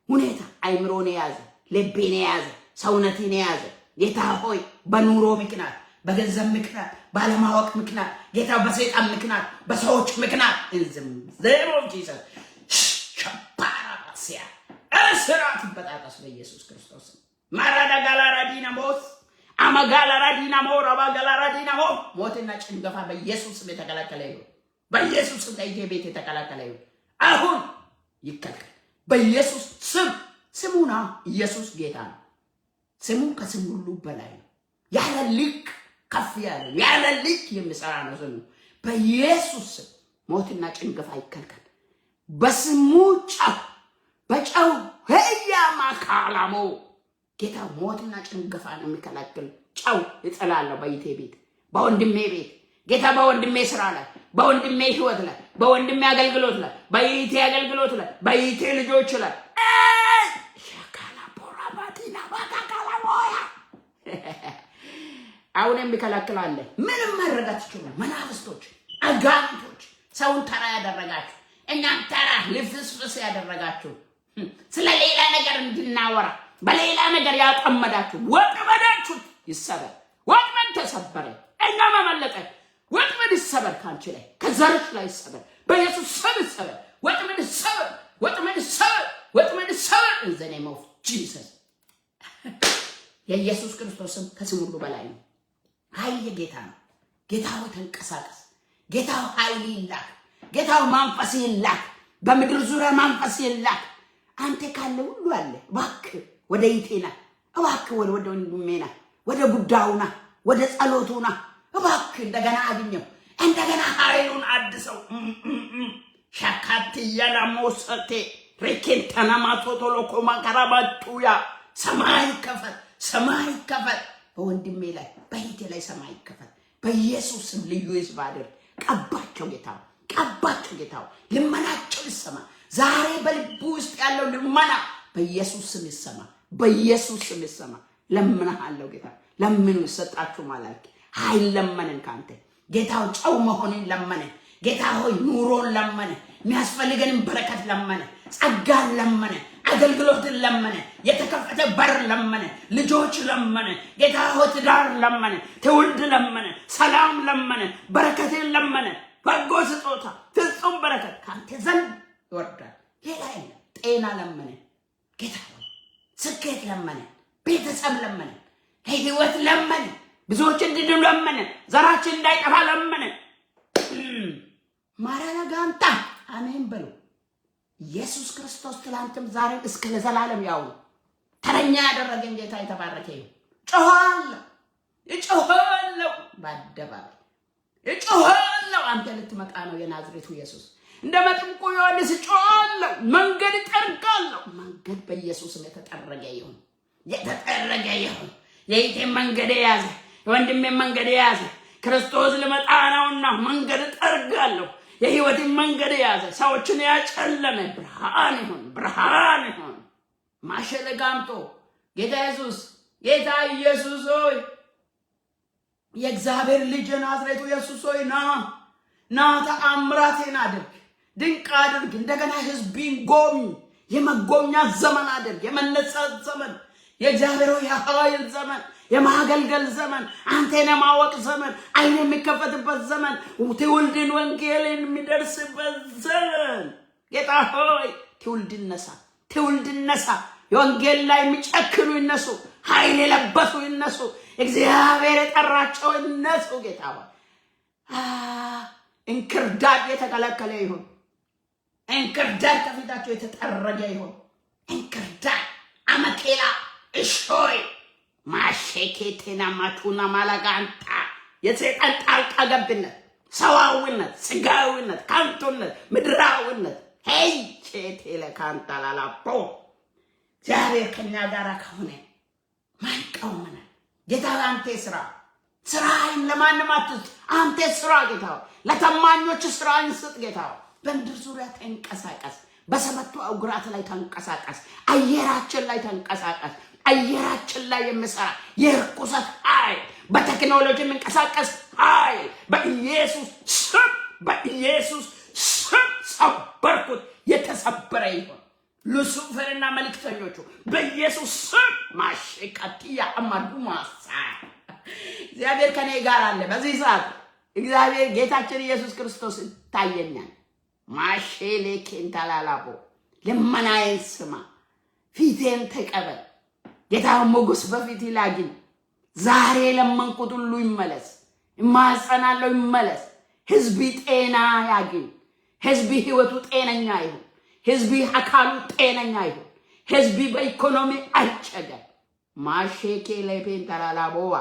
ሁኔታ አይምሮን የያዘ ልቤን የያዘ ሰውነቴን የያዘ ጌታ ሆይ በኑሮ ምክንያት፣ በገንዘብ ምክንያት፣ ባለማወቅ ምክንያት ጌታ በሰይጣን ምክንያት፣ በሰዎች ምክንያት እንዝም ዘሮ ጂሰስ ሻፓራሲያ እስራት በጣጣስ በኢየሱስ ክርስቶስ ማራዳ ጋላራዲና ሞት አማጋላራዲና ሞራባ ጋላራዲና ሞትና ጭንገፋ በኢየሱስ ስም የተከለከለ ይሁን። በኢየሱስ ስም ቤት የተከለከለ ይሁን። አሁን ይከልከል በኢየሱስ ስም። ስሙና ኢየሱስ ጌታ ነው። ስሙ ከስም ሁሉ በላይ ነው። ያለ ልክ ከፍ ያለ ያለ ልክ የሚሰራ ነው ስሙ። በኢየሱስ ሞትና ጭንገፋ ይከልከል። በስሙ ጨው በጨው ህያማ ካላሞ ጌታ ሞትና ጭንገፋ ነው የሚከለክል ጨው ይጥላለሁ በይቴ ቤት በወንድሜ ቤት ጌታ በወንድሜ ስራ ላይ በወንድሜ ህይወት ላይ በወንድሜ አገልግሎት ላይ በይቴ አገልግሎት ላይ በይቴ ልጆች ላይ ሻካላ ቦራባቲና ባካካላ ሞያ አሁን የሚከለክል አለ። ምንም ማድረጋት ይችላል። መናፍስቶች አጋንንቶች ሰውን ተራ ያደረጋችሁ እኛን ተራ ልፍስፍስ ያደረጋችሁ ስለ ሌላ ነገር እንድናወራ በሌላ ነገር ያጠመዳችሁ ወጥመዳችሁ ይሰበር። ወጥመድ ተሰበረ። እኛ መመለጠ ወጥመድ ይሰበር። ካንቺ ላይ ከዘርሽ ላይ ይሰበር። በኢየሱስ ስም ይሰበር። ወጥመድ ይሰበር። ወጥመድ ይሰበር። ወጥመድ ይሰበር። in the name of Jesus የኢየሱስ ክርስቶስም ከስም ሁሉ በላይ ነው። ኃይል የጌታ ነው። ጌታው ተንቀሳቀስ። ጌታው ኃይል ይላክ። ጌታው መንፈስ ይላክ። በምድር ዙሪያ መንፈስ ይላክ። አንተ ካለ ሁሉ አለ። እባክህ ወደ ይቴና እባክህ ወደ ወንድሜና ወደ ጉዳዩና ወደ ጸሎቱና እባክህ እንደገና አግኘው። እንደገና ኃይሉን አድሰው። ሻካት ያላሞሰቴ ሬኬንታና ማቶቶሎ ኮማካራባቱያ ሰማይ ከፈት። ሰማይ ከፈት። በወንድሜ ላይ በይቴ ላይ ሰማይ ከፈት። በኢየሱስ ስም ልዩ ሕዝብ አድርግ። ቀባቸው ጌታው። ቀባቸው ጌታው። ልመናቸው ይሰማ። ዛሬ በልቡ ውስጥ ያለው ልመና በኢየሱስ ስም ይሰማ። በኢየሱስ ስም ይሰማ። ለምንሃለሁ ጌታ። ለምኑ ይሰጣችሁ ማለት ኃይል ለመንን ካንተ ጌታው። ጨው መሆንን ለመንን ጌታ ሆይ። ኑሮን ለመንን። የሚያስፈልገንን በረከት ለመንን። ጸጋን ለመንን። አገልግሎትን ለመንን። የተከፈተ በር ለመንን። ልጆች ለመንን ጌታ ሆይ። ትዳር ለመንን። ትውልድ ለመንን። ሰላም ለመንን። በረከትን ለመንን። በጎ ስጦታ ፍጹም በረከት ካንተ ዘንድ ይወርዳል። ሌላ የለም። ጤና ለመንን ጌታ ሆይ። ስኬት ለመንን። ቤተሰብ ለመንን። ህይወት ለመንን። ብዙዎች እንድድኑ ለመንን። ዘራችን እንዳይጠፋ ለመንን። ማራናጋንታ አሜን በሉ። ኢየሱስ ክርስቶስ ትላንትም ዛሬም እስከ ለዘላለም ያው ተረኛ ያደረገን ጌታ የተባረከ ይሁን። ጮኻለሁ፣ እጮኻለሁ፣ በአደባባይ እጮኻለሁ። አንተ ልትመጣ ነው የናዝሬቱ ኢየሱስ። እንደ መጥምቁ ዮሐንስ እጮኻለሁ፣ መንገድ እጠርጋለሁ። መንገድ በኢየሱስም የተጠረገ ይሁን፣ የተጠረገ ይሁን። የይቴን መንገድ ያዘ፣ የወንድሜን መንገድ ያዘ። ክርስቶስ ልመጣ ነውና መንገድ እጠርጋለሁ። የህይወትን መንገድ ያዘ። ሰዎችን ያጨለመ ብርሃን ይሁን፣ ብርሃን ይሁን። ማሸለጋምጦ ጌታ ኢየሱስ፣ ጌታ ኢየሱስ ሆይ፣ የእግዚአብሔር ልጅ ናዝሬቱ ኢየሱስ ሆይ ና ተአምራቴን አድርግ፣ ድንቅ አድርግ። እንደገና ህዝብን ጎብኝ። የመጎብኛ ዘመን አድርግ። የመነሳት ዘመን፣ የእግዚአብሔር የኃይል ዘመን፣ የማገልገል ዘመን፣ አንተን የማወቅ ዘመን፣ አይን የሚከፈትበት ዘመን፣ ትውልድን ወንጌልን የሚደርስበት ዘመን። ጌታ ሆይ ትውልድ ይነሳ፣ ትውልድ ይነሳ። የወንጌል ላይ የሚጨክኑ ይነሱ፣ ኃይል የለበሱ ይነሱ፣ እግዚአብሔር የጠራቸው ይነሱ። ጌታ ሆይ እንክርዳድ የተከለከለ ይሁን። እንክርዳድ ከፊታቸው የተጠረገ ይሁን። እንክርዳድ አመኬላ እሾይ ማሸኬቴና ማቱና ማላጋንታ የሰይጣን ጣልቃ ገብነት፣ ሰዋዊነት፣ ስጋዊነት፣ ካንቶነት፣ ምድራዊነት ሄቼቴለ ካንታ ላላቦ እግዚአብሔር ከኛ ጋር ከሆነ ማን ይቃወመናል? ጌታ አንተ ስራ ስራህን ለማንም አትስጥ። አንተ ስራ ጌታ፣ ለታማኞች ስራህን ስጥ ጌታ። በምድር ዙሪያ ተንቀሳቀስ። በሰባቱ አውግራት ላይ ተንቀሳቀስ። አየራችን ላይ ተንቀሳቀስ። አየራችን ላይ የምሰራ የርኩሰት ኃይል፣ በቴክኖሎጂ የምንቀሳቀስ ኃይል በኢየሱስ ስም፣ በኢየሱስ ስም ሰበርኩት። የተሰበረ ይሁን። ሉሲፈርና መልእክተኞቹ በኢየሱስ ስም ማሽካቲያ አማዱ ማሳ እግዚአብሔር ከኔ ጋር አለ። በዚህ ሰዓት እግዚአብሔር ጌታችን ኢየሱስ ክርስቶስ ታየኛል። ማሼሌ ኬንታላላቦ ለመናዬን ስማ፣ ፊቴን ተቀበል። ጌታ ሞገስ በፊት ይላግኝ። ዛሬ ለመንኩት ሁሉ ይመለስ። ማጸናለው ይመለስ። ህዝቢ ጤና ያግኝ። ህዝቢ ህይወቱ ጤነኛ ይሁን። ህዝቢ አካሉ ጤነኛ ይሁን። ህዝቢ በኢኮኖሚ አይቸገር። ማሼኬ ለፔንታላላቦዋ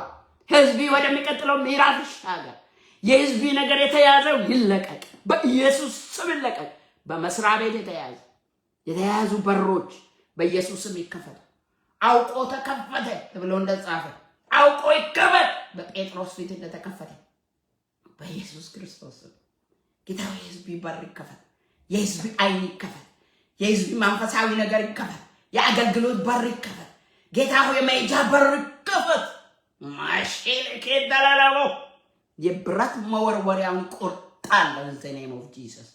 ህዝቢ ወደሚቀጥለው ምዕራፍ ይሻገር። የህዝብ ነገር የተያዘው ይለቀቅ፣ በኢየሱስ ስም ይለቀቅ። በመስሪያ ቤት የተያዙ በሮች በኢየሱስ ስም ይከፈቱ። አውቆ ተከፈተ ብሎ እንደጻፈ አውቆ ይከፈት፣ በጴጥሮስ ፊት እንደተከፈተ በኢየሱስ ክርስቶስ ስም ጌታው የህዝብ በር ይከፈት፣ የህዝብ አይን ይከፈት፣ የህዝብ መንፈሳዊ ነገር ይከፈት፣ የአገልግሎት በር ይከፈት። ጌታው የመሄጃ በር ይከፈት። ማሽል ከደላላው የብረት መወርወሪያውን ቆርጣለሁ in the name of Jesus።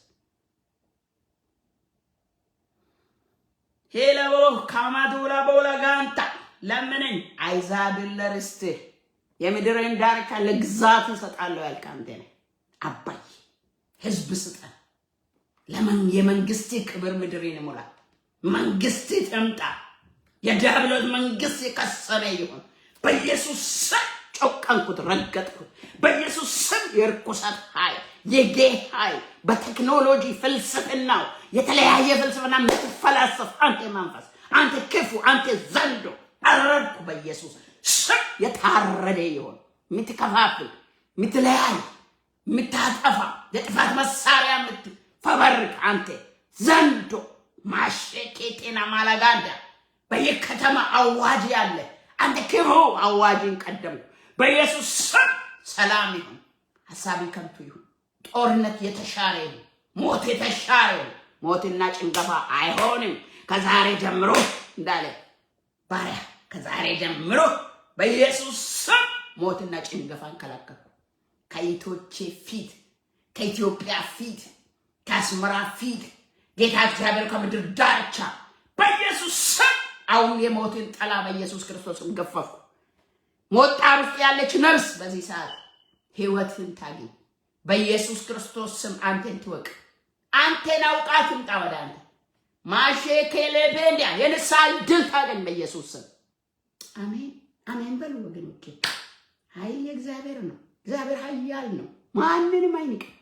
ሄላቦ ካማዱላ ቦላጋንታ ለምንኝ አይዛብን ለርስት የምድርን ዳርቻ ለግዛት እሰጣለሁ ያልክ አንተ ነህ። አባይ ህዝብ ስጠን። ለምን የመንግስት ክብር ምድርን ይሞላ። መንግስት ተምጣ። የዲያብሎስ መንግስት የከሰረ ይሁን በኢየሱስ ስም። ጮቀንኩት፣ ረገጥኩት በኢየሱስ ስም። የርኩሰት ኃይል የጌ ኃይል በቴክኖሎጂ ፍልስፍናው የተለያየ ፍልስፍና የምትፈላሰፍ አንተ መንፈስ፣ አንተ ክፉ፣ አንተ ዘንዶ አረድኩ በኢየሱስ ስም። የታረደ ይሁን። የምትከፋፍል፣ የምትለያይ፣ የምታጠፋ የጥፋት መሳሪያ የምትፈበርክ አንተ ዘንዶ ማሸኬቴና ማላጋንዳ በየከተማ አዋጅ ያለ አንተ ክፉ አዋጅን ቀደም በኢየሱስ ስም። ሰላም ይሁን። ሐሳቢ ከንቱ ይሁን። ጦርነት የተሻረ ይሁን። ሞት የተሻረ ይሁን። ሞትና ጭንገፋ አይሆንም ከዛሬ ጀምሮ እንዳለ ባሪያ ከዛሬ ጀምሮ በኢየሱስ ስም ሞትና ጭንገፋን ከለከልኩ። ከኢቶቼ ፊት፣ ከኢትዮጵያ ፊት፣ ከአስመራ ፊት ጌታ እግዚአብሔር ከምድር ዳርቻ በኢየሱስ ስም አሁን የሞትን ጠላ በኢየሱስ ክርስቶስ ገፈፍኩ። ሞት ጣር ውስጥ ያለች ነፍስ በዚህ ሰዓት ሕይወትን ታገኝ በኢየሱስ ክርስቶስ ስም። አንተን ትወቅ። አንተን አውቃ ትምጣ ወደ አንተ። ማሼኬሌቤንዲያ የንስሐ ድል ታገኝ በኢየሱስ ስም። አሜን አሜን በሉ ወገኖቼ። ኃይል የእግዚአብሔር ነው። እግዚአብሔር ኃያል ነው። ማንንም አይንቅም።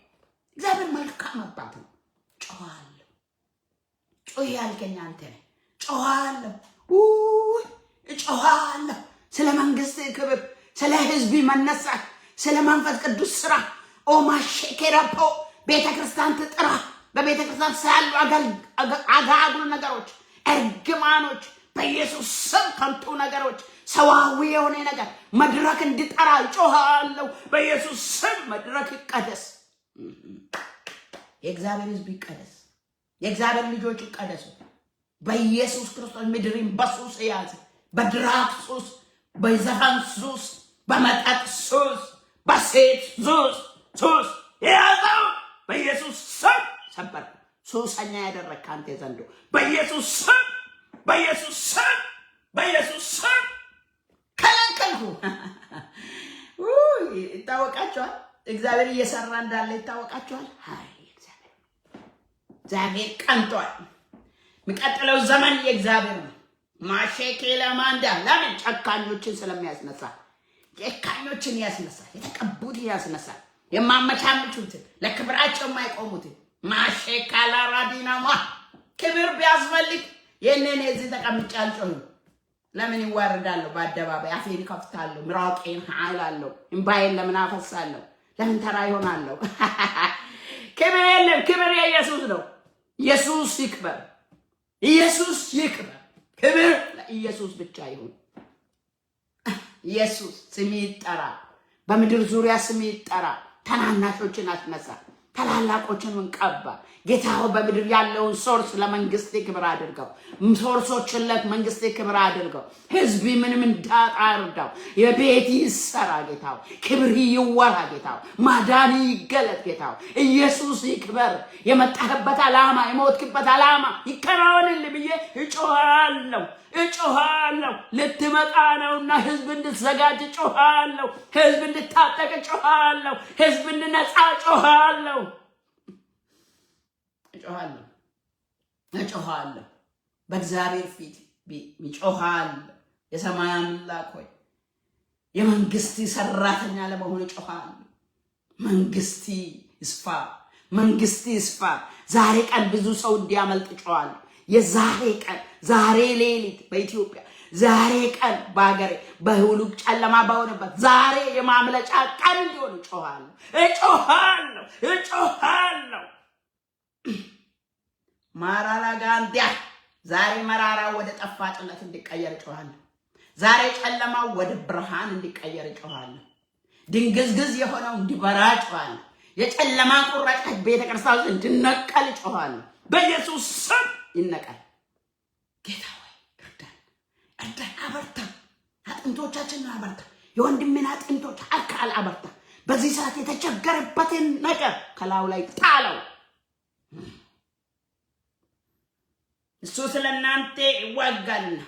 እግዚአብሔር መልካም አባት ነው። ጮኻለሁ። ጮህ ያልከኝ አንተ ነህ። ጮኻለሁ እጮኻለሁ ስለ መንግስት ክብር፣ ስለ ህዝብ መነሳት፣ ስለ መንፈስ ቅዱስ ስራ። ኦ ማሸኬራፖ ቤተክርስቲያን ትጥራ። በቤተክርስቲያን ሳሉ አጋጉል ነገሮች፣ እርግማኖች በኢየሱስ ስም ከንቱ ነገሮች፣ ሰዋዊ የሆነ ነገር መድረክ እንድጠራ ጮኻለሁ በኢየሱስ ስም። መድረክ ይቀደስ። የእግዚአብሔር ህዝብ ይቀደስ። የእግዚአብሔር ልጆች ይቀደሱ በኢየሱስ ክርስቶስ። ምድርን በሱስ ያዘ፣ በድራግ ሱስ፣ በዘፈን ሱስ፣ በመጠጥ ሱስ፣ በሴት ሱስ ያዘው በኢየሱስ ስም። ሰበር ሱሰኛ ያደረግክ አንተ ዘንዶ በኢየሱስ ስም፣ በኢየሱስ ስም፣ በኢየሱስ ስም ከለከልኩ። ይታወቃቸዋል። እግዚአብሔር እየሰራ እንዳለ ይታወቃቸዋል። ሃይ እግዚአብሔር ቀንቷል። የሚቀጥለው ዘመን የእግዚአብሔር ነው። ማሸኬላ ማንዳ ለምን ጨካኞችን ስለሚያስነሳ፣ ጨካኞችን ያስነሳል። የተቀቡትን ያስነሳል። የማመቻምቹትን ለክብራቸው የማይቆሙትን ማሸካላ ራዲናማ ክብር ቢያስፈልግ የኔን እዚህ ተቀምጬ አልጮህም። ለምን ይዋረዳለሁ? በአደባባይ አፌን ከፍታለሁ። ምራቄን ኃይላለሁ። እምባዬን ለምን አፈሳለሁ? ለምን ተራ ይሆናለሁ? ክብር የለም። ክብር የኢየሱስ ነው። ኢየሱስ ይክበር። ኢየሱስ ይክበር። ክብር ለኢየሱስ ብቻ ይሁን። ኢየሱስ ስም ይጠራ። በምድር ዙሪያ ስም ይጠራ። ታናናሾችን አስነሳ፣ ታላላቆችን እንቀባ። ጌታው በምድር ያለውን ሶርስ ለመንግስት ክብር አድርገው። ሶርሶችን ለመንግስት ክብር አድርገው። ህዝብ ምንም እንዳጣርዳው የቤት ይሰራ ጌታው። ክብር ይወራ ጌታው። ማዳን ይገለጥ ጌታው። ኢየሱስ ይክበር። የመጣህበት ዓላማ፣ የሞትክበት ዓላማ ይከናወንልህ ብዬ እጮሃለሁ። ልትመጣ ነውና ህዝብ እንድትዘጋጅ እጮሃለሁ። ህዝብ እንድታጠቅ እጮሃለሁ። ህዝብ እንድነጻ እጮሃለሁ። እጮሃለሁ በእግዚአብሔር ፊት እጮሃለሁ። የሰማይ አምላክ ሆይ የመንግስት ሰራተኛ ለመሆን እጮሃለሁ። መንግስት ይስፋ። ዛሬ ቀን ብዙ ሰው እንዲያመልጥ እጮሃለሁ። የዛሬ ቀን ዛሬ ሌሊት በኢትዮጵያ ዛሬ ቀን በአገሬ በሁሉ ጨለማ በሆነበት ዛሬ የማምለጫ ቀን እንዲሆን እጮሃለሁ። ማራላጋንዲያ ዛሬ መራራ ወደ ጠፋጭነት እንዲቀየር እጮሃለሁ። ዛሬ ጨለማው ወደ ብርሃን እንዲቀየር እጮሃለሁ። ድንግዝግዝ የሆነው እንዲበራ እጮሃለሁ። የጨለማ ቁራጭ ቤተክርስቲያን እንዲነቀል እጮሃለሁ። በኢየሱስ ስም ይነቀል። ጌታ ሆይ እርዳን፣ አበርታ፣ አጥንቶቻችንን አበርታ፣ የወንድሜን አጥንቶች አካል አበርታ። በዚህ ሰዓት የተቸገረበትን ነገር ከላዩ ላይ ጣለው። እሱ ስለ እናንተ ይዋጋልና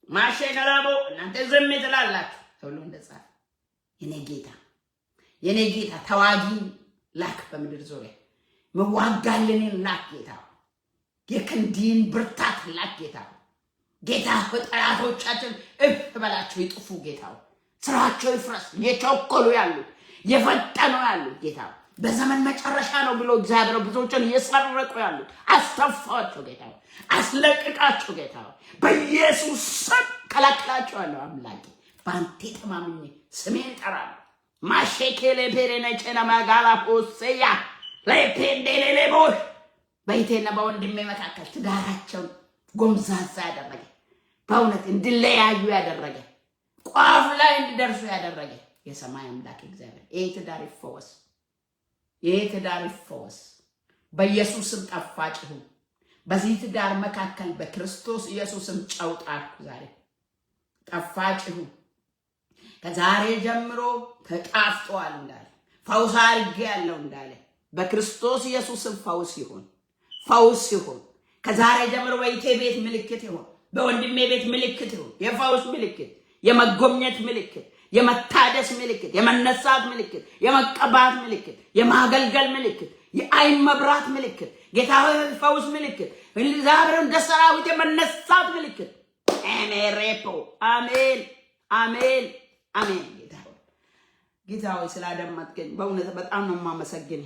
ማሼ ገራቦ እናንተ ዝም ትላላችሁ ተብሎ እንደጻፈ የኔ ጌታ ተዋጊ ላክ፣ በምድር ዙሪያ መዋጋልንን ላክ ጌታ፣ የክንዲን ብርታት ላክ ጌታ ጠላቶቻችን እፍ በላቸው ይጥፉ ጌታ፣ ስራቸው ይፍረስ። የቸኮሉ ያሉት የፈጠኑ ያሉት ጌታ በዘመን መጨረሻ ነው ብሎ እግዚአብሔር ብዙዎችን እየሰረቁ ያሉት አስተፋቸው ጌታ፣ አስለቅቃቸው ጌታ፣ በኢየሱስ ስም ከለክላቸዋለሁ። አምላኬ ባንተ ተማምኜ ስሜን ጠራለሁ። ማሼኬሌ ፔሬነጨና ማጋላ ፖሴያ ለፔንዴሌሌቦሽ በይቴና በወንድሜ መካከል ትዳራቸውን ጎምዛዛ ያደረገ በእውነት እንዲለያዩ ያደረገ ቋፍ ላይ እንዲደርሱ ያደረገ የሰማይ አምላክ እግዚአብሔር ይህ ትዳር ይፈወስ በኢየሱስም ጣፋጭ ይሁን። በዚህ ትዳር መካከል በክርስቶስ ኢየሱስም ጨውጣኩ ዛሬ ጣፋጭ ይሁን። ከዛሬ ጀምሮ ተጣፍጧል እንዳለ ፈውስ አድርጌያለሁ እንዳለ በክርስቶስ ኢየሱስም ፈውስ ይሁን። ከዛሬ ጀምሮ በይቴ ቤት ምልክት ይሁን፣ በወንድሜ ቤት ምልክት ይሁን። የፈውስ ምልክት፣ የመጎብኘት ምልክት፣ የመታደስ ምልክት፣ የመነሳት ምልክት፣ የመቀባት ምልክት፣ የማገልገል ምልክት፣ የአይን መብራት ምልክት፣ ጌታ ሆይ ፈውስ ምልክት፣ እግዚአብሔርን ደሰራዊት የመነሳት ምልክት። አሜሬፖ አሜን። ጌታ ሆይ ስላደመጥከኝ በእውነት በጣም ነው የማመሰግን።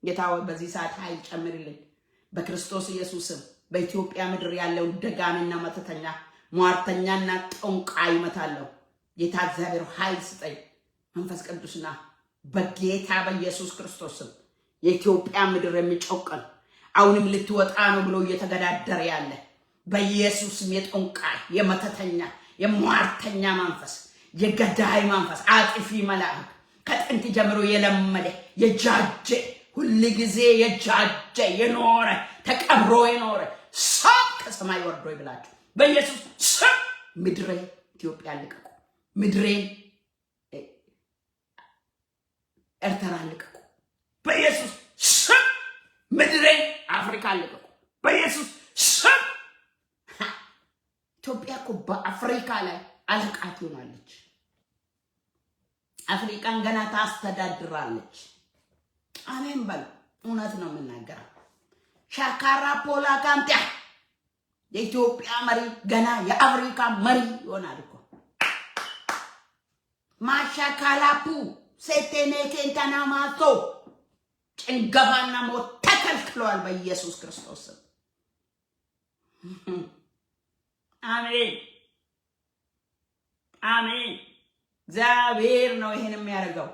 ጌታ ሆይ በዚህ ሰዓት ኃይል ጨምርልኝ በክርስቶስ ኢየሱስም። በኢትዮጵያ ምድር ያለውን ደጋሚና መተተኛ ሟርተኛና ጠንቋይ እመታለሁ። ጌታ እግዚአብሔር ኃይል ስጠኝ። መንፈስ ቅዱስና በጌታ በኢየሱስ ክርስቶስም የኢትዮጵያ ምድር የሚጮቀን አሁንም ልትወጣ ነው ብሎ እየተገዳደረ ያለ በኢየሱስም የጠንቋይ የመተተኛ የሟርተኛ መንፈስ የገዳይ መንፈስ አጥፊ መልአክ ከጥንት ጀምሮ የለመደ የጃጀ ሁሉ ጊዜ የጃጀ የኖረ ተቀብሮ የኖረ ሰው ከሰማይ ወርዶ ይብላችሁ በኢየሱስ ስም። ምድሬ ኢትዮጵያ ልቀቁ፣ ምድሬን ኤርትራ ልቀቁ በኢየሱስ ስም። ምድሬን አፍሪካ ልቀቁ በኢየሱስ ስም። ኢትዮጵያ እኮ በአፍሪካ ላይ አለቃ ትሆናለች። አፍሪካን ገና ታስተዳድራለች። አሜን በል። እውነት ነው የምናገረው። ሻካራ ፖላ ካንቲያ የኢትዮጵያ መሪ ገና የአፍሪካ መሪ ይሆናል እኮ። ማሻካላፑ ሴቴኔ ኬንታና ማቶ ጭንገፋና ሞት ተከልክሏል በኢየሱስ ክርስቶስ ስም። አሜን። እግዚአብሔር ነው ይሄን የሚያደርገው።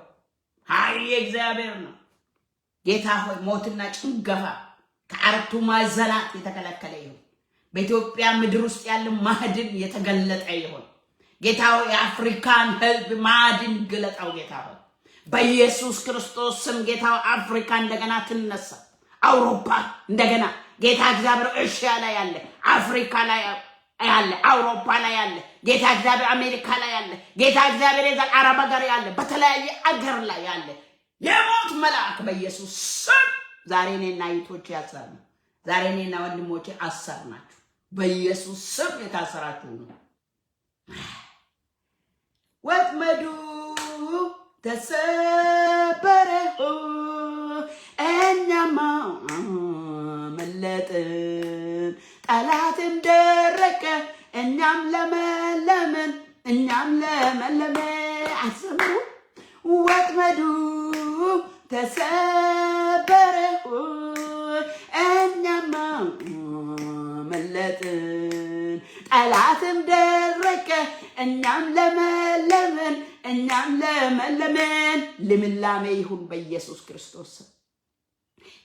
ኃይል እግዚአብሔር ነው። ጌታ ሆይ ሞትና ጭንገፋ ከአራቱ ማዕዘናት የተከለከለ ይሁን። በኢትዮጵያ ምድር ውስጥ ያለ ማዕድን የተገለጠ ይሁን። ጌታ ሆይ የአፍሪካን ሕዝብ ማዕድን ግለጣው ጌታ ሆይ በኢየሱስ ክርስቶስ ስም። ጌታ ሆይ አፍሪካ እንደገና ትነሳ። አውሮፓ እንደገና ጌታ እግዚአብሔር ኤሽያ ላይ ያለ፣ አፍሪካ ላይ ያለ፣ አውሮፓ ላይ ያለ ጌታ እግዚአብሔር አሜሪካ ላይ ያለ ጌታ እግዚአብሔር የዛ አረብ ሀገር ያለ በተለያየ አገር ላይ ያለ የሞት መልአክ በኢየሱስ ስም ዛሬ እኔና አይቶች ያሰርና ዛሬ እኔና ወንድሞቼ አሰርናችሁ በኢየሱስ ስም የታሰራችሁ ነው። ወጥመዱ ተሰበረ፣ እኛማ መለጥን። ጠላትን ደረቀ፣ እኛም ለመለምን፣ አሰምሩ። ወጥመዱ ተሰበረ፣ እኛማ መለጥን። ጠላትም ደረቀ እኛም ለመለምን ልምላሜ ይሁን በኢየሱስ ክርስቶስ ስም።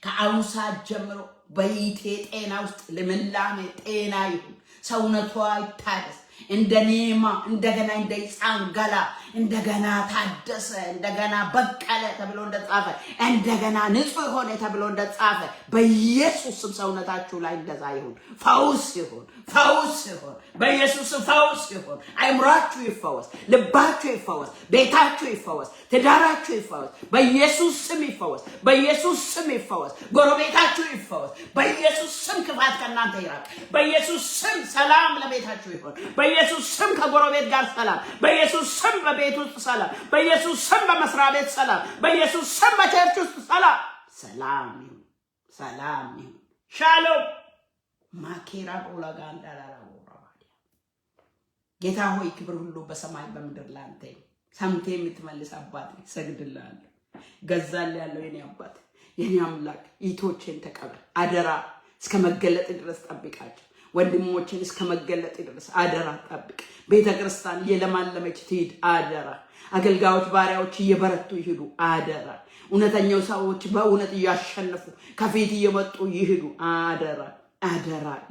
ከአሁን ሰዓት ጀምሮ በይቴ ጤና ውስጥ ልምላሜ ጤና ይሁን። ሰውነቷ ይታደስ እንደ ኔማ እንደገና እንደ ሕፃን ገላ እንደገና ታደሰ እንደገና በቀለ ተብሎ እንደጻፈ እንደገና ንጹህ ሆነ ተብሎ እንደጻፈ በኢየሱስ ስም ሰውነታችሁ ላይ እንደዛ ይሁን። ፈውስ ይሁን በኢየሱስ ስም ፈውስ ይሁን። አይምራችሁ ይፈወስ፣ ልባችሁ ይፈወስ፣ ቤታችሁ ይፈወስ፣ ትዳራችሁ ይፈወስ፣ በኢየሱስ ስም ይፈወስ፣ በኢየሱስ ስም ይፈወስ፣ ጎረቤታችሁ ይፈወስ፣ በኢየሱስ ስም ክፋት ከእናንተ ይራቅ፣ በኢየሱስ ስም ሰላም ለቤታችሁ ይሁን፣ በኢየሱስ ስም ከጎረቤት ጋር ሰላም፣ በኢየሱስ ስም በቤት ውስጥ ሰላም፣ በኢየሱስ ስም በመስሪያ ቤት ሰላም፣ በኢየሱስ ስም በቸርች ውስጥ ሰላም ይሁን። ሻሎም ማኬራ ቆላጋንዳ ላራቦራባዲ ጌታ ሆይ ክብር ሁሉ በሰማይ በምድር ላንተ ሰምቴ የምትመልስ አባት ሰግድልሃለሁ። ገዛል ያለው የኔ አባት የኔ አምላክ ኢቶቼን ተቀበል አደራ። እስከ መገለጥ ድረስ ጠብቃቸው። ወንድሞችን እስከ መገለጥ ድረስ አደራ ጠብቅ። ቤተክርስቲያን እየለማለመች ትሂድ አደራ። አገልጋዮች ባሪያዎች እየበረቱ ይሄዱ አደራ። እውነተኛው ሰዎች በእውነት እያሸነፉ ከፊት እየመጡ ይሄዱ አደራ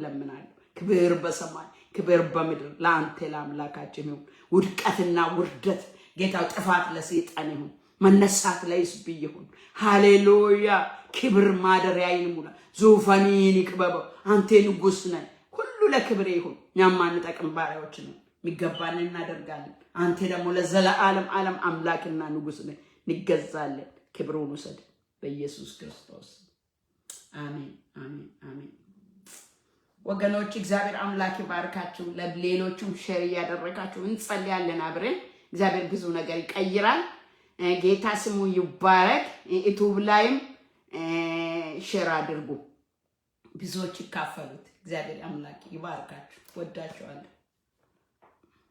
ለምናለሁ። ክብር በሰማይ ክብር በምድር ለአንተ ለአምላካችን ይሁን። ውድቀትና ውርደት ጌታ ጥፋት ለሰይጣን ይሁን፣ መነሳት ለሕዝብ ይሁን። ሃሌሉያ ክብር ማደሪያዬን ሙላ፣ ዙፋኔን ይክበበው። አንተ ንጉሥ ነህ፣ ሁሉ ለክብር ይሁን። እኛም አንጠቅም ባሪያዎች ነን፣ የሚገባንን እናደርጋለን። አንተ ደግሞ ለዘላለም ዓለም አምላክና ንጉሥ ነህ፣ እንገዛለን። ክብሩን ውሰድ በኢየሱስ ክርስቶስ አሜን። ወገኖች እግዚአብሔር አምላክ ይባርካችሁ። ለሌሎችም ሼር ያደረጋችሁ እንጸልያለን አብረን። እግዚአብሔር ብዙ ነገር ይቀይራል። ጌታ ስሙ ይባረክ። ዩቲዩብ ላይም ሼር አድርጉ፣ ብዙዎች ይካፈሉት። እግዚአብሔር አምላክ ይባርካችሁ። ወዳችኋለሁ።